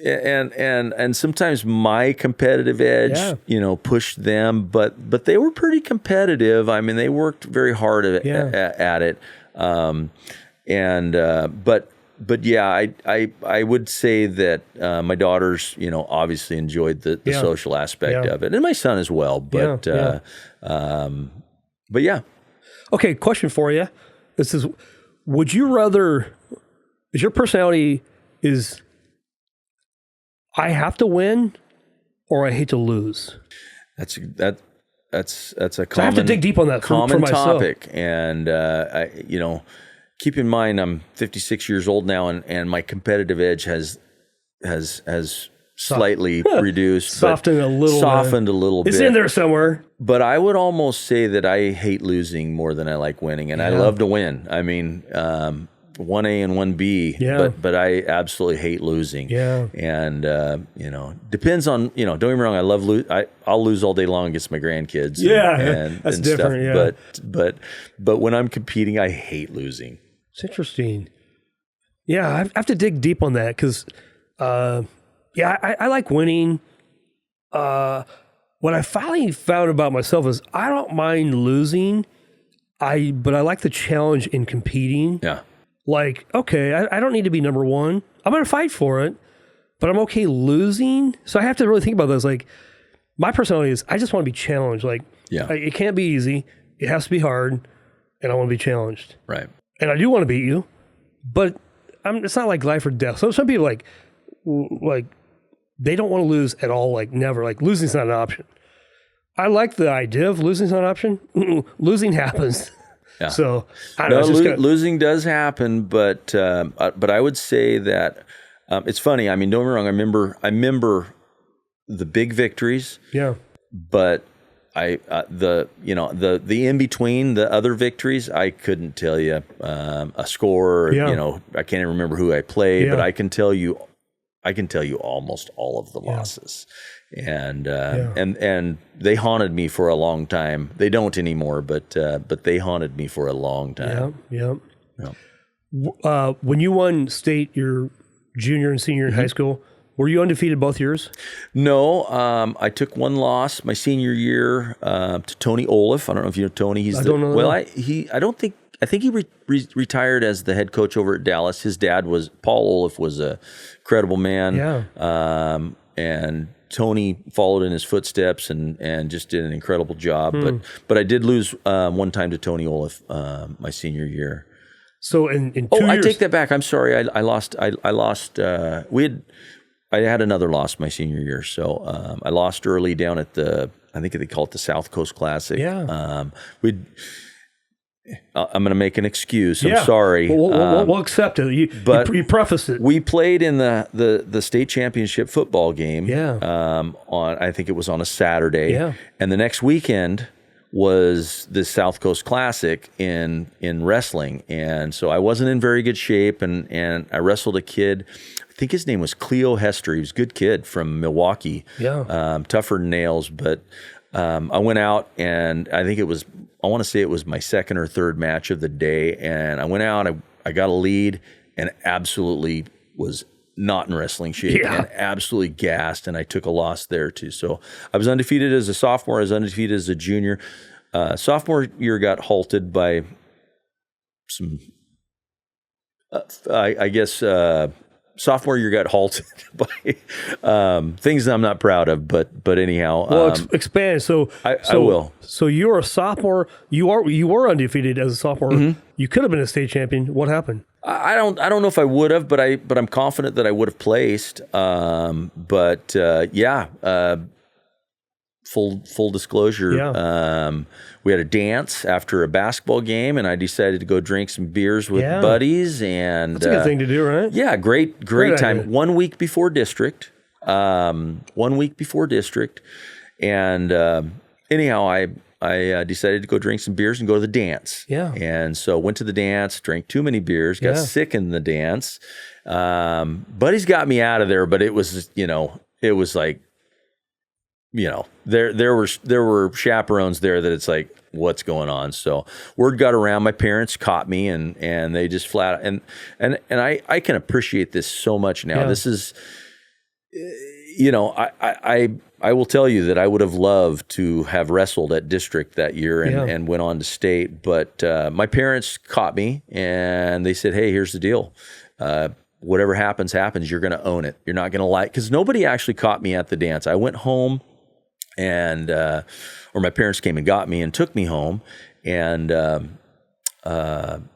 And sometimes my competitive edge, pushed them, but they were pretty competitive. I mean, they worked very hard at it. I would say that my daughters, obviously enjoyed the social aspect of it, and my son as well. But yeah. Okay, question for you. This is: would you rather? Is your personality I have to win, or I hate to lose? That's a common. So I have to dig deep on that for myself. Topic, and keep in mind I'm 56 years old now, and my competitive edge has slightly reduced, softened a little bit. It's in there somewhere. But I would almost say that I hate losing more than I like winning, and I love to win. I mean, 1A and 1B, but I absolutely hate losing. Yeah. And depends on, don't get me wrong, I love I'll lose all day long against my grandkids. And that's different. Stuff. But when I'm competing, I hate losing. It's interesting. Yeah, I have to dig deep on that because I like winning. what I finally found about myself is I don't mind losing, but I like the challenge in competing. Yeah. Like, okay, I don't need to be number one. I'm going to fight for it, but I'm okay losing. So I have to really think about this. Like, my personality is I just want to be challenged. Like, it can't be easy. It has to be hard, and I want to be challenged. Right. And I do want to beat you, but it's not like life or death. So some people like they don't want to lose at all. Like never. Like losing's not an option. I like the idea of losing's not an option. Losing happens. Yeah. So I don't know. Losing does happen, but I would say that it's funny. I mean, don't get me wrong. I remember the big victories. Yeah. But the in between the other victories, I couldn't tell you a score. I can't even remember who I played, but I can tell you almost all of the losses. And they haunted me for a long time. They don't anymore, but they haunted me for a long time. Yeah. When you won state your junior and senior in high school, were you undefeated both years? No, I took one loss my senior year to Tony Olaf. I don't know if you know Tony. I don't know. Well, I think he retired as the head coach over at Dallas. His dad Paul Olaf was a credible man. Yeah. And Tony followed in his footsteps and just did an incredible job. But I did lose one time to Tony Olaf my senior year. So in 2 years, I take that back. I'm sorry. I lost. I had another loss my senior year. So I lost early down at I think they call it the South Coast Classic. Yeah. I'm going to make an excuse. I'm sorry. We'll accept it. You preface it. We played in the state championship football game. Yeah. I think it was on a Saturday. Yeah. And the next weekend was the South Coast Classic in wrestling. And so I wasn't in very good shape, and I wrestled a kid. I think his name was Cleo Hester. He was a good kid from Milwaukee. Yeah. Tougher than nails, but I went out, and I want to say it was my second or third match of the day. And I went out, I got a lead, and absolutely was not in wrestling shape and absolutely gassed. And I took a loss there too. So I was undefeated as a sophomore. I was undefeated as a junior. Sophomore year got halted by some, sophomore year got halted by things that I'm not proud of, but anyhow. Well, expand. So I will. So you're a sophomore. You were undefeated as a sophomore. Mm-hmm. You could have been a state champion. What happened? I don't know if I would have, but I'm confident that I would have placed. Full disclosure. Yeah. We had a dance after a basketball game, and I decided to go drink some beers with buddies. And that's a good thing to do, right? Yeah, great time. Idea. 1 week before district. And anyhow, I decided to go drink some beers and go to the dance. Yeah. And so went to the dance, drank too many beers, got sick in the dance. Buddies got me out of there, but it was like, there were chaperones there that it's like, what's going on? So word got around. My parents caught me, and they just flat and I can appreciate this so much now. This is, I will tell you that I would have loved to have wrestled at district that year and went on to state, but my parents caught me, and they said, hey, here's the deal. Whatever happens, you're going to own it. You're not going to lie, because nobody actually caught me at the dance. I went home, and or my parents came and got me and took me home, and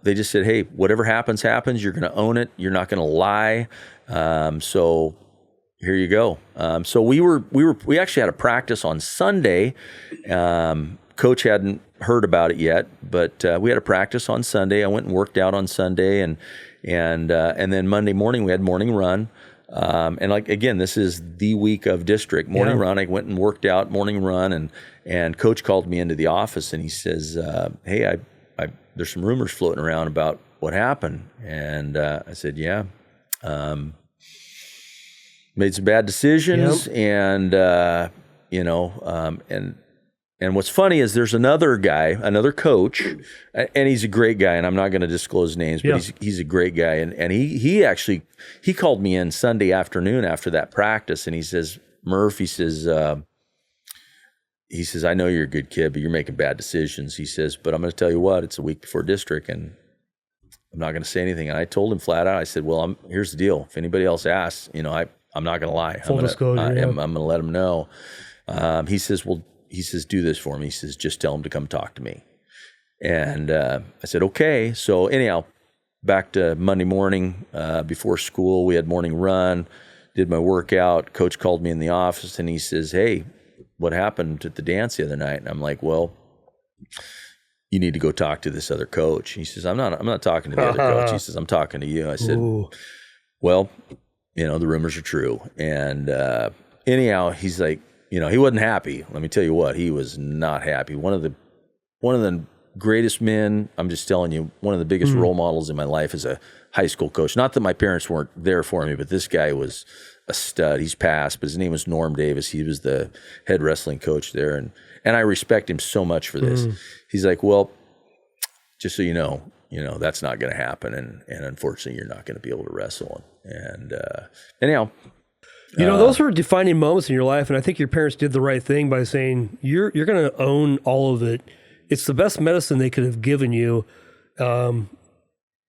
they just said, hey, whatever happens, you're going to own it. You're not going to lie. So here you go. So we actually had a practice on Sunday. Coach hadn't heard about it yet, but we had a practice on Sunday. I went and worked out on Sunday, and then Monday morning we had morning run. And like, again, this is the week of district morning run. I went and worked out morning run, and coach called me into the office, and he says, hey, there's some rumors floating around about what happened. And I said, yeah, made some bad decisions. And, and what's funny is there's another coach, and he's a great guy, and I'm not going to disclose names, but he's a great guy. And he called me in Sunday afternoon after that practice, and he says, Murph, he says, he says, I know you're a good kid, but you're making bad decisions. He says, but I'm going to tell you what, it's a week before district, and I'm not going to say anything. And I told him flat out, I said, well, here's the deal. If anybody else asks, I'm not going to lie. Full disclosure, I'm going to let them know. He says, do this for me. He says, just tell him to come talk to me. And I said, okay. So anyhow, back to Monday morning before school, we had morning run, did my workout. Coach called me in the office, and he says, hey, what happened at the dance the other night? And I'm like, well, you need to go talk to this other coach. He says, I'm not talking to the other coach. He says, I'm talking to you. I said, ooh. Well, the rumors are true. And anyhow, he's like, he wasn't happy. Let me tell you what, he was not happy. One of the greatest men, I'm just telling you, one of the biggest role models in my life as a high school coach. Not that my parents weren't there for me, but this guy was a stud. He's passed, but his name was Norm Davis. He was the head wrestling coach there, and I respect him so much for this. He's like, well, just so you know, that's not going to happen, and unfortunately, you're not going to be able to wrestle. And anyhow, those were defining moments in your life, and I think your parents did the right thing by saying you're going to own all of it. It's the best medicine they could have given you.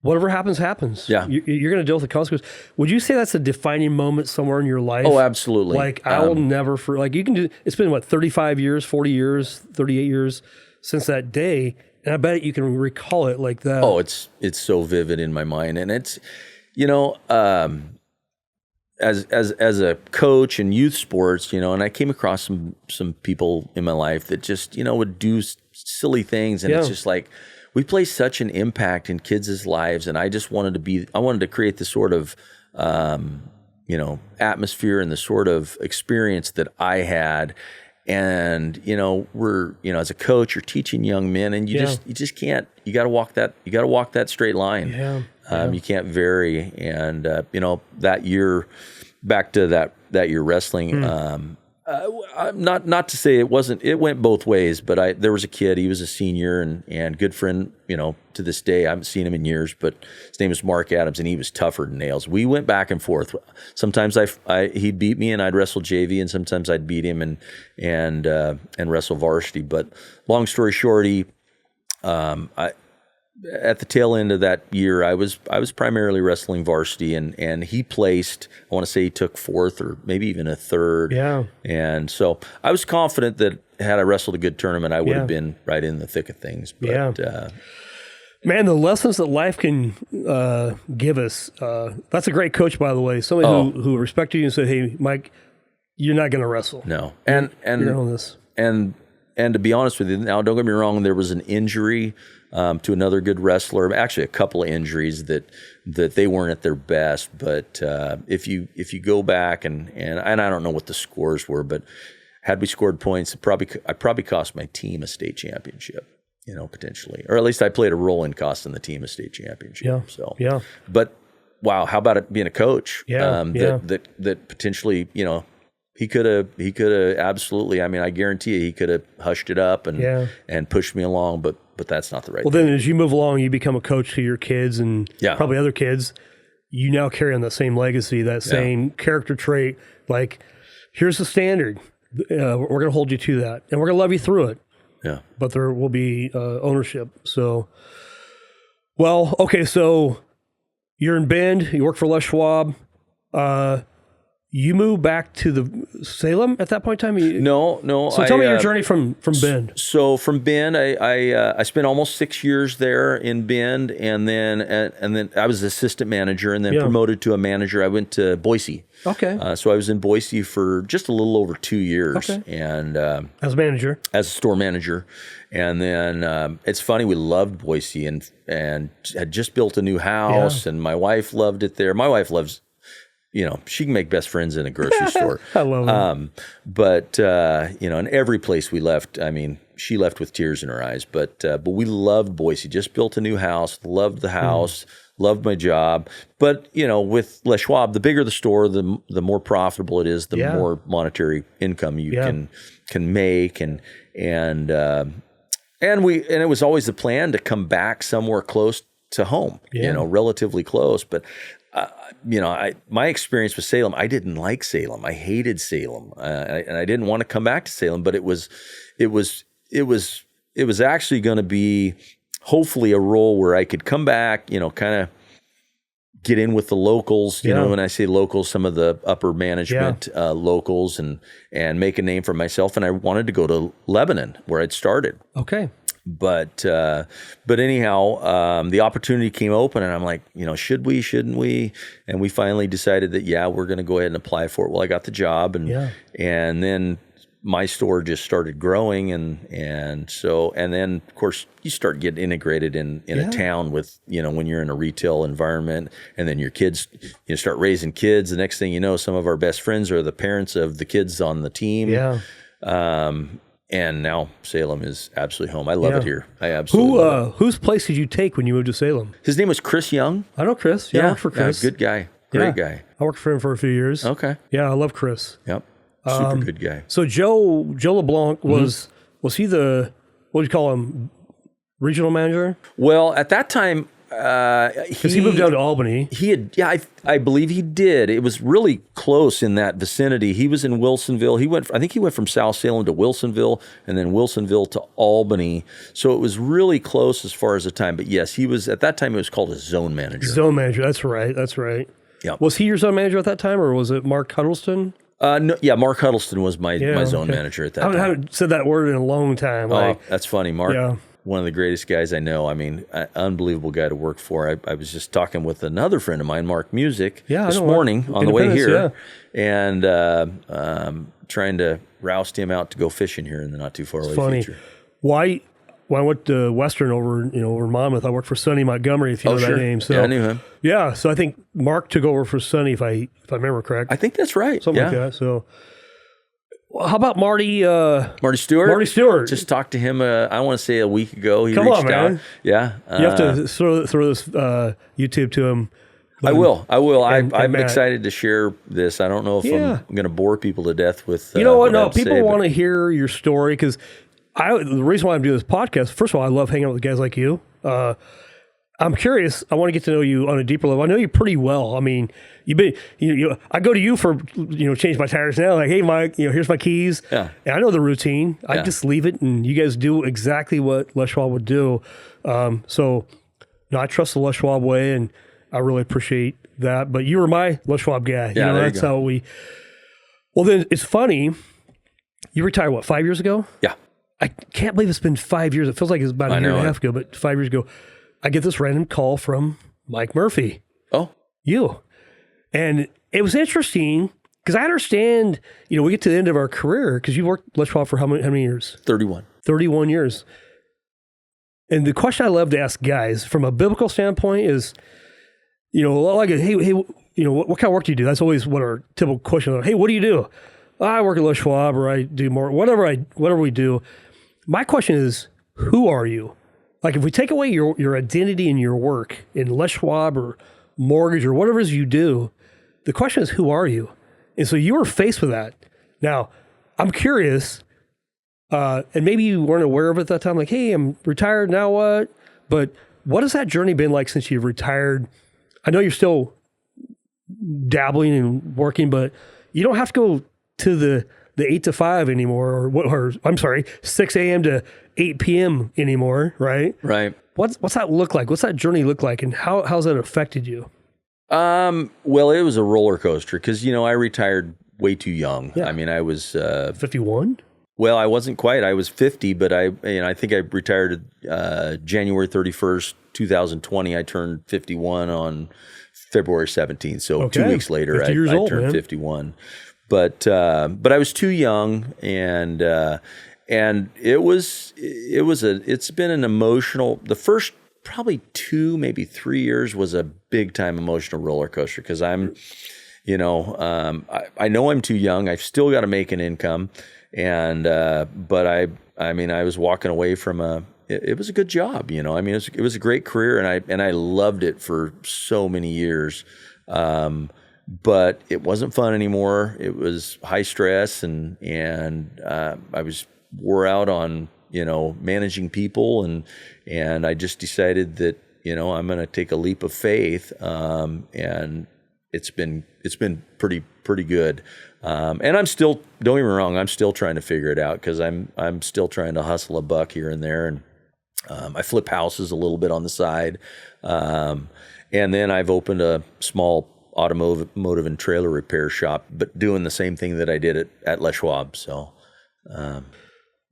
Whatever happens, happens. Yeah. You're going to deal with the consequences. Would you say that's a defining moment somewhere in your life? Oh, absolutely. Like, I will never, you can do, it's been 35 years, 40 years, 38 years since that day. And I bet you can recall it like that. Oh, it's so vivid in my mind. And it's, as a coach in youth sports, and I came across some people in my life that just, would do silly things. And it's just like, we play such an impact in kids' lives, and I just wanted to create the sort of, atmosphere and the sort of experience that I had. And, we're, as a coach, you're teaching young men, and you just can't, you got to walk that straight line. You can't vary. And, that year, back to that year wrestling, not to say it went both ways, but there was a kid, he was a senior and good friend, to this day. I haven't seen him in years, but his name was Mark Adams, and he was tougher than nails. We went back and forth. Sometimes he'd beat me and I'd wrestle JV, and sometimes I'd beat him and wrestle varsity. But long story short, at the tail end of that year, I was primarily wrestling varsity, and he placed, I want to say he took fourth or maybe even a third. Yeah. And so I was confident that had I wrestled a good tournament, I would have been right in the thick of things. But, man, the lessons that life can give us. That's a great coach, by the way. Somebody who respected you and said, hey, Mike, you're not going to wrestle. No. You're on this. And to be honest with you, now don't get me wrong, there was an injury to another good wrestler, actually a couple of injuries that they weren't at their best. But if you go back and I don't know what the scores were, but had we scored points, I probably cost my team a state championship, potentially, or at least I played a role in costing the team a state championship. Yeah. So but wow, how about it being a coach? That potentially, he could have absolutely. I mean, I guarantee you, he could have hushed it up and pushed me along, but that's not the right. Well, thing. then as you move along, you become a coach to your kids and probably other kids. You now carry on that same legacy, that same character trait. Like, here's the standard. We're going to hold you to that, and we're going to love you through it. Yeah. But there will be ownership. So, well, okay. So you're in Bend. You work for Les Schwab. You moved back to the Salem at that point in time? No. So tell me your journey from Bend. So from Bend, I spent almost 6 years there in Bend, and then I was assistant manager, and then promoted to a manager. I went to Boise. Okay. So I was in Boise for just a little over 2 years, and as manager, as a store manager, and then it's funny, we loved Boise, and had just built a new house, and my wife loved it there. My wife loves. She can make best friends in a grocery store. I love it. But in every place we left, I mean, she left with tears in her eyes. But we loved Boise. Just built a new house. Loved the house. Loved my job. But with Les Schwab, the bigger the store, the more profitable it is. The more monetary income you can make. And it was always the plan to come back somewhere close to home. Relatively close. But my experience with Salem, I didn't like Salem. I hated Salem, and I didn't want to come back to Salem. But it was actually going to be hopefully a role where I could come back, kind of get in with the locals. You know, when I say locals, some of the upper management locals, and make a name for myself. And I wanted to go to Lebanon, where I'd started. Okay. But anyhow, the opportunity came open, and I'm like, should we, shouldn't we? And we finally decided that, we're going to go ahead and apply for it. Well, I got the job, and then my store just started growing, and then of course you start getting integrated in a town with, when you're in a retail environment, and then your kids, start raising kids. The next thing you know, some of our best friends are the parents of the kids on the team. Yeah. And now Salem is absolutely home. I love it here. I absolutely love it. Whose place did you take when you moved to Salem? His name was Chris Young. I know Chris. Yeah, I worked for Chris. Good guy. Great guy. I worked for him for a few years. Okay. Yeah, I love Chris. Yep. Super good guy. So Joe LeBlanc was he the, what do you call him, regional manager? Well, at that time, because he moved down to Albany. He had, I believe he did. It was really close in that vicinity. He was in Wilsonville. I think he went from South Salem to Wilsonville, and then Wilsonville to Albany. So it was really close as far as the time. But yes, he was, at that time, it was called a zone manager. Zone manager. That's right. Yeah. Was he your zone manager at that time, or was it Mark Huddleston? No, Mark Huddleston was my zone manager at that time. I haven't said that word in a long time. That's funny. Mark, one of the greatest guys I know. I mean, unbelievable guy to work for. I was just talking with another friend of mine, Mark Music, this morning on the way here, and trying to roust him out to go fishing here in the not too far away future. When I went to Western over Monmouth, I worked for Sonny Montgomery, if you know that name. So, I knew him. Yeah, so I think Mark took over for Sonny, if I remember correct. I think that's right. Something like that. So, how about Marty Stewart? Marty Stewart. Just talked to him, I want to say a week ago. He reached out. Yeah. You have to throw this YouTube to him. I will. I'm excited to share this. I don't know if I'm going to bore people to death with you know what? No, people want to hear your story, because the reason why I'm doing this podcast, first of all, I love hanging out with guys like you. I'm curious. I want to get to know you on a deeper level. I know you pretty well. I mean, I go to you for, change my tires now. Like, hey, Mike, here's my keys. Yeah. And I know the routine. I just leave it, and you guys do exactly what Les Schwab would do. So I trust the Les Schwab way, and I really appreciate that. But you were my Les Schwab guy. That's how we. Well, then it's funny. You retired 5 years ago? Yeah. I can't believe it's been 5 years. It feels like it's about a year and a half ago, but 5 years ago, I get this random call from Mike Murphy. Oh. You. And it was interesting, because I understand, we get to the end of our career, because you worked Les Schwab for how many years? 31. 31 years. And the question I love to ask guys from a biblical standpoint is, like, hey, what kind of work do you do? That's always what our typical question is. Hey, what do you do? I work at Les Schwab, or I do more, whatever we do. My question is, who are you? Like, if we take away your identity and your work in Les Schwab or mortgage or whatever it is you do, the question is, who are you? And so you were faced with that. Now, I'm curious, and maybe you weren't aware of it at that time, like, hey, I'm retired, now what? But what has that journey been like since you've retired? I know you're still dabbling and working, but you don't have to go to the 8 to 5 anymore, or I'm sorry, 6 a.m. to 8 p.m. anymore, right? Right. What's that look like? What's that journey look like, and how's that affected you? Well, it was a roller coaster, because, I retired way too young. Yeah. I mean, I was 51. Well, I wasn't quite. I was 50, but I think I retired January 31st, 2020. I turned 51 on February 17th. So 2 weeks later, I turned 51. But I was too young, and it's been an emotional. The first probably 2, maybe 3 years was a big time emotional roller coaster, because I'm, I know I'm too young. I've still got to make an income, but I was walking away from it was a good job, it was a great career, and I loved it for so many years. But it wasn't fun anymore. It was high stress, and I was wore out on managing people, and I just decided that I'm going to take a leap of faith, and it's been pretty good. And I'm still, don't get me wrong, I'm still trying to figure it out, because I'm still trying to hustle a buck here and there, and I flip houses a little bit on the side, and then I've opened a small automotive and trailer repair shop, but doing the same thing that I did at Les Schwab. So,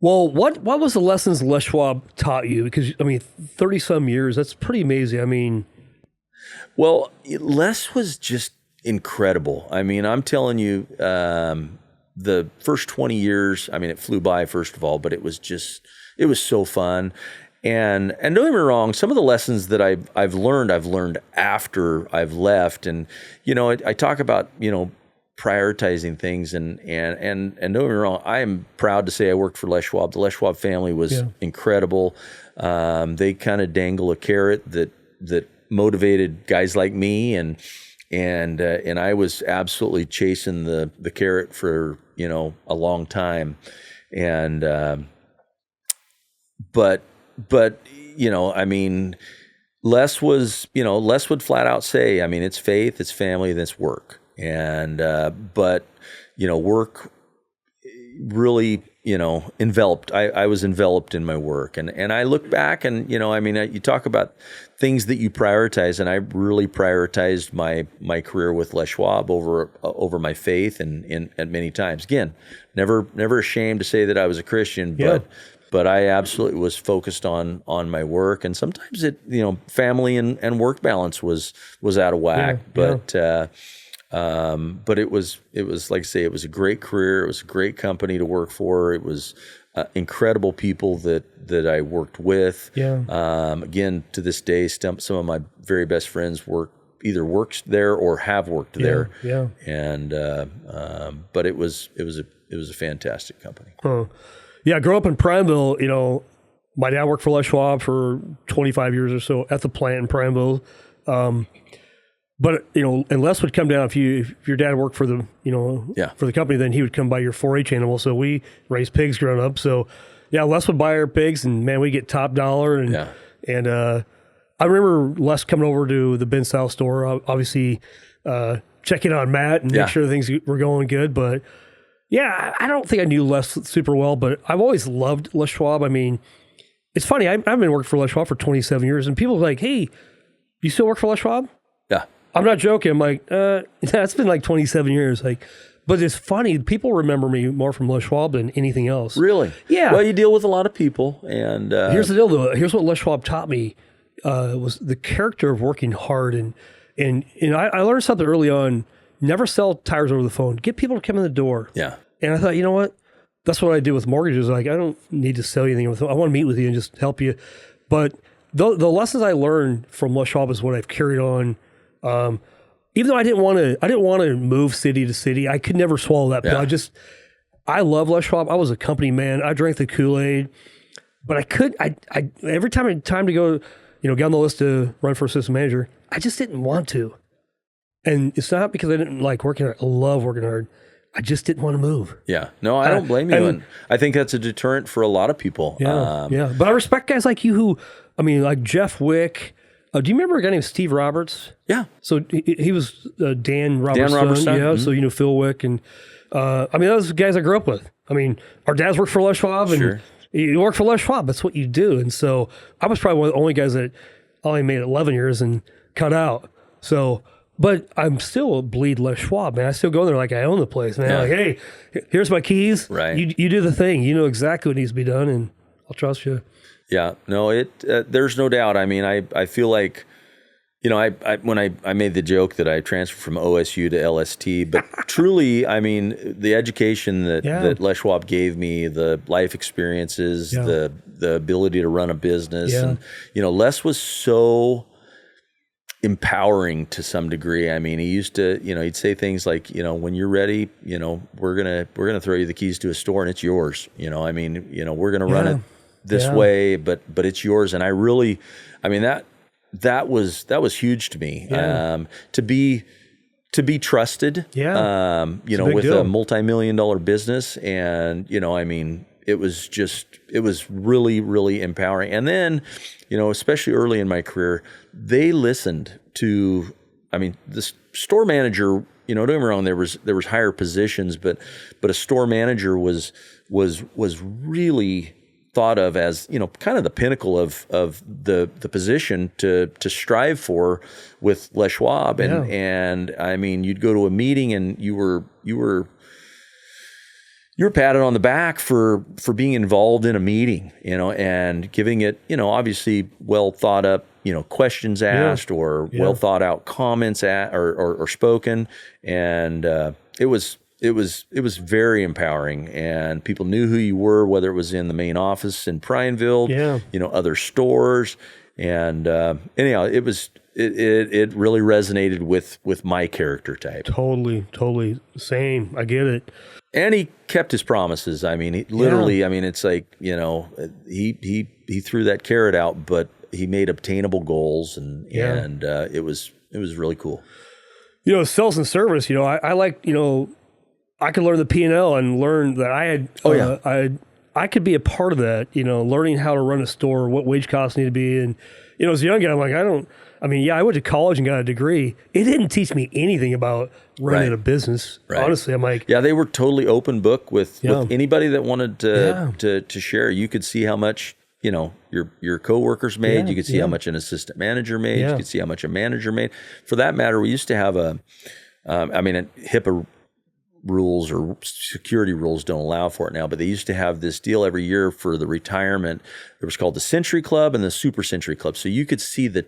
well, what was the lessons Les Schwab taught you? Because 30 some years, that's pretty amazing. Well, Les was just incredible. I'm telling you, the first 20 years, it flew by, first of all, but it was so fun. And don't get me wrong, some of the lessons that I've learned after I've left. And, I talk about, prioritizing things, and don't get me wrong, I am proud to say I worked for Les Schwab. The Les Schwab family was incredible. They kind of dangle a carrot that motivated guys like me, and I was absolutely chasing the carrot for, a long time. And, but Les would flat out say, it's faith, it's family, then it's work. And, but, work really, enveloped. I was enveloped in my work, and I look back, and, you talk about things that you prioritize, and I really prioritized my career with Les Schwab over my faith, and many times. Again, never ashamed to say that I was a Christian, but I absolutely was focused on my work, and sometimes family and work balance was out of whack. But it was like I say, it was a great career. It was a great company to work for. It was incredible people that I worked with. Again, to this day, some of my very best friends either works there or have worked there. And but it was a fantastic company. Yeah, I grew up in Prineville. My dad worked for Les Schwab for 25 years or so at the plant in Prineville. But, and Les would come down if your dad worked for the, for the company, then he would come buy your 4-H animal. So we raised pigs growing up. So, yeah, Les would buy our pigs, and, man, we get top dollar. And I remember Les coming over to the Ben South store, obviously checking on Matt and make sure things were going good. But, yeah, I don't think I knew Les super well, but I've always loved Les Schwab. It's funny. I've been working for Les Schwab for 27 years, and people are like, hey, you still work for Les Schwab? Yeah. I'm not joking. I'm like, it's been like 27 years. But it's funny. People remember me more from Les Schwab than anything else. Really? Yeah. Well, you deal with a lot of people, and here's the deal, though. Here's what Les Schwab taught me was the character of working hard, and I learned something early on. Never sell tires over the phone. Get people to come in the door. Yeah. And I thought, you know what? That's what I do with mortgages. I don't need to sell you anything. I want to meet with you and just help you. But the lessons I learned from Les Schwab is what I've carried on. Even though I didn't want to move city to city, I could never swallow that pill. I love Les Schwab. I was a company man. I drank the Kool-Aid, but I every time I had time to go, get on the list to run for assistant manager, I just didn't want to. And it's not because I didn't like working hard. I love working hard. I just didn't want to move. Yeah. No, I don't blame you. And I think that's a deterrent for a lot of people. Yeah. But I respect guys like you who, like Jeff Wick. Do you remember a guy named Steve Roberts? Yeah. So he was Dan Roberts' son. Yeah. Mm-hmm. So Phil Wick, and those guys I grew up with. Our dads worked for Les Schwab, and you work for Les Schwab. That's what you do. And so I was probably one of the only guys that only made 11 years and cut out. So, but I'm still a bleed Les Schwab, man. I still go there like I own the place, man. Like, hey, here's my keys. Right. You do the thing. You know exactly what needs to be done, and I'll trust you. Yeah, no, there's no doubt. I feel like, when I made the joke that I transferred from OSU to LST, but truly, the education that Les Schwab gave me, the life experiences, the ability to run a business, and Les was so empowering to some degree. He used to, he'd say things like, when you're ready, we're gonna throw you the keys to a store and it's yours. We're gonna run it this way, but it's yours. And I really, that was huge to me. To be trusted, with deal. a multi-million-dollar business, and it was really, really empowering. And then, especially early in my career, they listened to, the store manager, don't get me wrong, there was higher positions, but a store manager was really thought of as, kind of the pinnacle of the position to strive for with Les Schwab. And you'd go to a meeting and you were patted on the back for being involved in a meeting, and giving it, obviously well thought up, questions asked or well thought out comments or spoken. And it was very empowering, and people knew who you were, whether it was in the main office in Prineville, other stores. And anyhow, it really resonated with my character type. Totally. Same. I get it. And he kept his promises. He literally, it's like, he threw that carrot out, but he made obtainable goals, and it was really cool. Sales and service, I like, I could learn the P&L and learn that I had, I could be a part of that, learning how to run a store, what wage costs need to be. And, as a young guy, I'm like, I went to college and got a degree. It didn't teach me anything about running a business. Right. Honestly, I'm like, they were totally open book with anybody that wanted to share. You could see how much, your coworkers made. You could see how much an assistant manager made. You could see how much a manager made. For that matter, we used to have HIPAA rules or security rules don't allow for it now, but they used to have this deal every year for the retirement. It was called the Century Club and the Super Century Club. So you could see the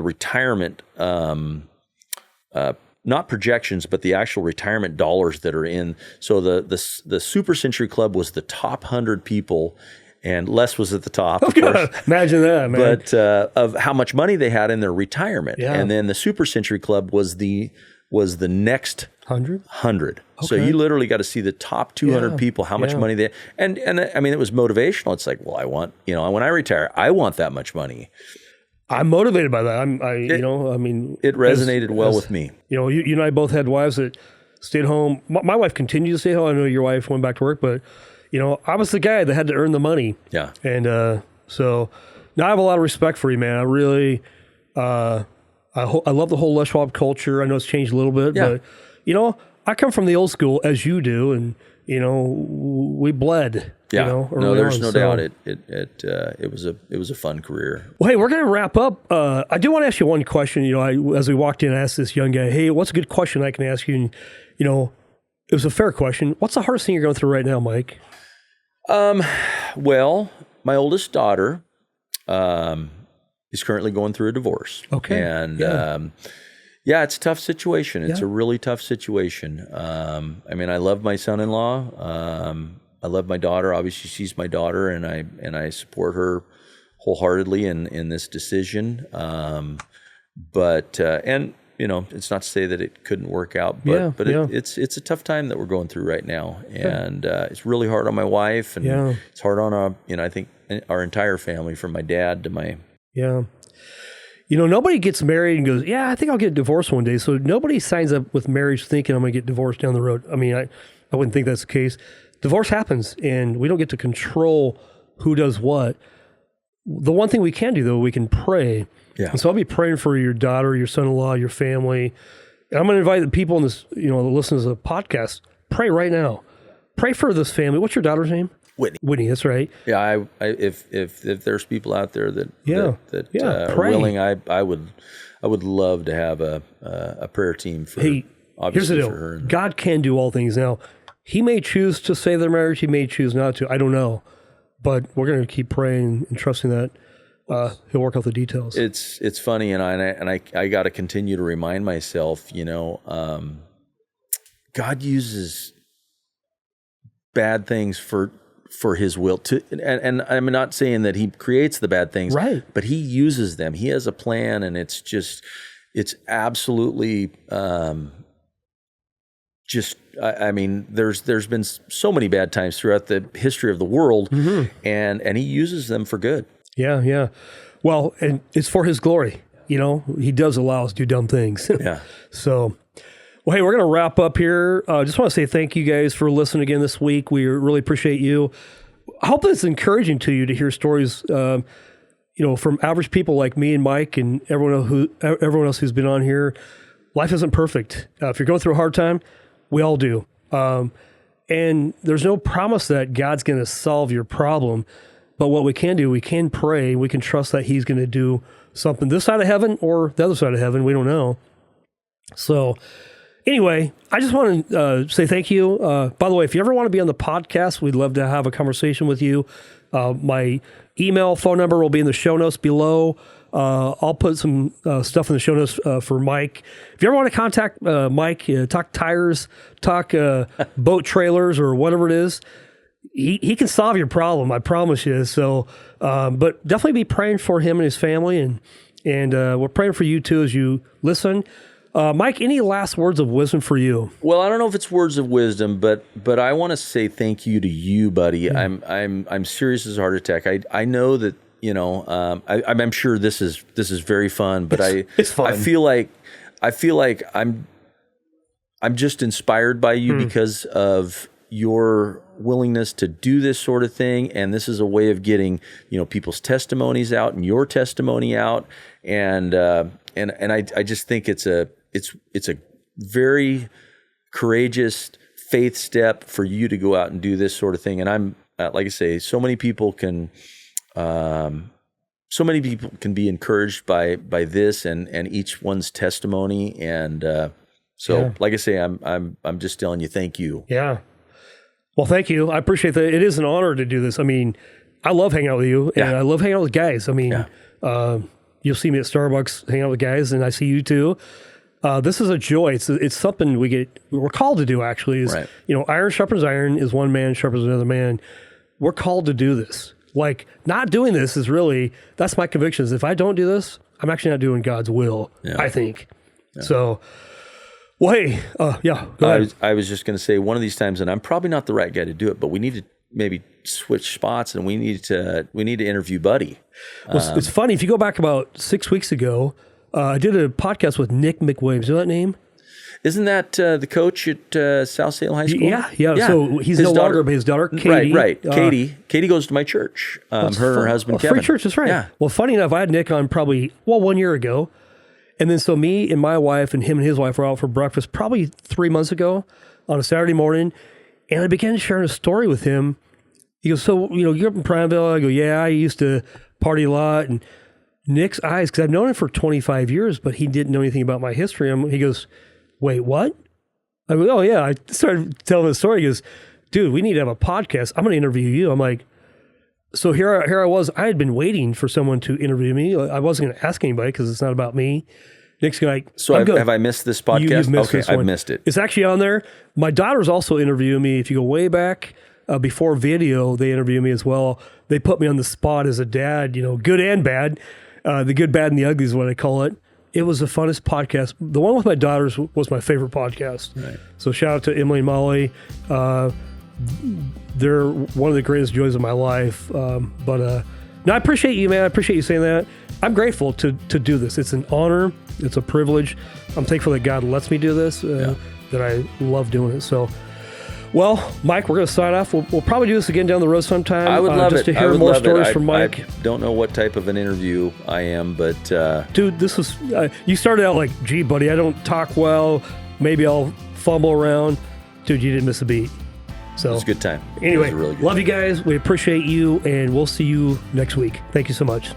retirement, not projections, but the actual retirement dollars that are in. So the Super Century Club was the top 100 people, and Les was at the top, of course. Imagine that, man. But of how much money they had in their retirement. Yeah. And then the Super Century Club was the next 100. Okay. So you literally got to see the top 200 people, how much money they, and it was motivational. It's like, well, I want, when I retire, I want that much money. I'm motivated by that. It resonated well with me. You and I both had wives that stayed home. My wife continued to stay home. I know your wife went back to work, but I was the guy that had to earn the money. Yeah. And so now I have a lot of respect for you, man. I really, I love the whole Les Schwab culture. I know it's changed a little bit, but I come from the old school as you do, and we bled. Yeah, there's no doubt. It was a fun career. Well, hey, we're going to wrap up. I do want to ask you one question. As we walked in, I asked this young guy, "Hey, what's a good question I can ask you?" And it was a fair question. What's the hardest thing you're going through right now, Mike? Well, my oldest daughter is currently going through a divorce. Okay, and it's a tough situation. It's a really tough situation. I love my son-in-law. I love my daughter. Obviously, she's my daughter, and I support her wholeheartedly in this decision. But it's not to say that it couldn't work out, but it's a tough time that we're going through right now, and it's really hard on my wife, and it's hard on I think our entire family, from my dad to my nobody gets married and goes, I think I'll get divorced one day. So nobody signs up with marriage thinking I'm going to get divorced down the road. I wouldn't think that's the case. Divorce happens, and we don't get to control who does what. The one thing we can do, though, we can pray. Yeah. And so I'll be praying for your daughter, your son-in-law, your family. And I'm going to invite the people in this, the listeners of the podcast, pray right now. Pray for this family. What's your daughter's name? Whitney, that's right. Yeah, if there's people out there that are willing, I would love to have a prayer team for. Hey, here's the deal. For her. God can do all things. Now, He may choose to save their marriage. He may choose not to. I don't know, but we're going to keep praying and trusting that He'll work out the details. It's funny, and I got to continue to remind myself. God uses bad things for His will to, and I'm not saying that He creates the bad things, right? But He uses them. He has a plan, and it's absolutely there's been so many bad times throughout the history of the world, and He uses them for good. Yeah. Well, and it's for His glory. He does allow us to do dumb things. Yeah. So. Well, hey, we're going to wrap up here. Just want to say thank you guys for listening again this week. We really appreciate you. I hope it's encouraging to you to hear stories, from average people like me and Mike and everyone else who's been on here. Life isn't perfect. If you're going through a hard time, we all do. And there's no promise that God's going to solve your problem. But what we can do, we can pray. We can trust that he's going to do something this side of heaven or the other side of heaven. We don't know. So anyway, I just want to say thank you. By the way, if you ever want to be on the podcast, we'd love to have a conversation with you. My email, phone number will be in the show notes below. I'll put some stuff in the show notes for Mike. If you ever want to contact Mike, talk tires, talk boat trailers or whatever it is, he can solve your problem. I promise you. So, but definitely be praying for him and his family, and we're praying for you too as you listen. Mike, any last words of wisdom for you? Well, I don't know if it's words of wisdom, but I want to say thank you to you, buddy. I'm serious as a heart attack. I know that I'm sure this is very fun, but it's fun. I feel like I'm just inspired by you because of your willingness to do this sort of thing, and this is a way of getting people's testimonies out and your testimony out, and I just think it's a very courageous faith step for you to go out and do this sort of thing. And I'm like I say, so many people can be encouraged by this and each one's testimony. And like I say, I'm just telling you, thank you. Yeah. Well, thank you. I appreciate that. It is an honor to do this. I mean, I love hanging out with you, and I love hanging out with guys. I mean, you'll see me at Starbucks hanging out with guys, and I see you too. This is a joy. It's something we're called to do, actually. Right. Iron sharpens iron is one man sharpens another man. We're called to do this. Like, not doing this is really, that's my conviction, is if I don't do this, I'm actually not doing God's will, I think. Yeah. So, well, hey, go ahead. I was just going to say, one of these times, and I'm probably not the right guy to do it, but we need to maybe switch spots, and we need to interview Buddy. Well, it's funny, if you go back about 6 weeks ago, I did a podcast with Nick McWilliams. You know that name? Isn't that the coach at South Salem High School? Yeah. So he's no longer, but his daughter, Katie. Right. Katie goes to my church. Her and her husband, Kevin. Free church, that's right. Yeah. Well, funny enough, I had Nick on probably, 1 year ago. And then so me and my wife and him and his wife were out for breakfast probably 3 months ago on a Saturday morning. And I began sharing a story with him. He goes, so, you grew up in Prineville? I go, yeah, I used to party a lot. And Nick's eyes, because I've known him for 25 years, but he didn't know anything about my history. He goes, wait, what? I go, oh, yeah. I started telling the story. He goes, dude, we need to have a podcast. I'm going to interview you. I'm like, so here I was. I had been waiting for someone to interview me. I wasn't going to ask anybody because it's not about me. Nick's like, so have I missed this podcast? You've missed this one. I've missed it. It's actually on there. My daughter's also interviewing me. If you go way back before video, they interview me as well. They put me on the spot as a dad, good and bad. The good, bad, and the ugly is what I call it. It was the funnest podcast. The one with my daughters was my favorite podcast. Right. So shout out to Emily and Molly. They're one of the greatest joys of my life. No, I appreciate you, man. I appreciate you saying that. I'm grateful to do this. It's an honor. It's a privilege. I'm thankful that God lets me do this, that I love doing it. So, well, Mike, we're going to sign off. We'll probably do this again down the road sometime. I would love just it. to hear more stories from Mike. I don't know what type of an interview I am, but... Dude, this was... you started out like, gee, buddy, I don't talk well. Maybe I'll fumble around. Dude, you didn't miss a beat. So, it was a good time. Anyway, really good love time. You guys. We appreciate you, and we'll see you next week. Thank you so much.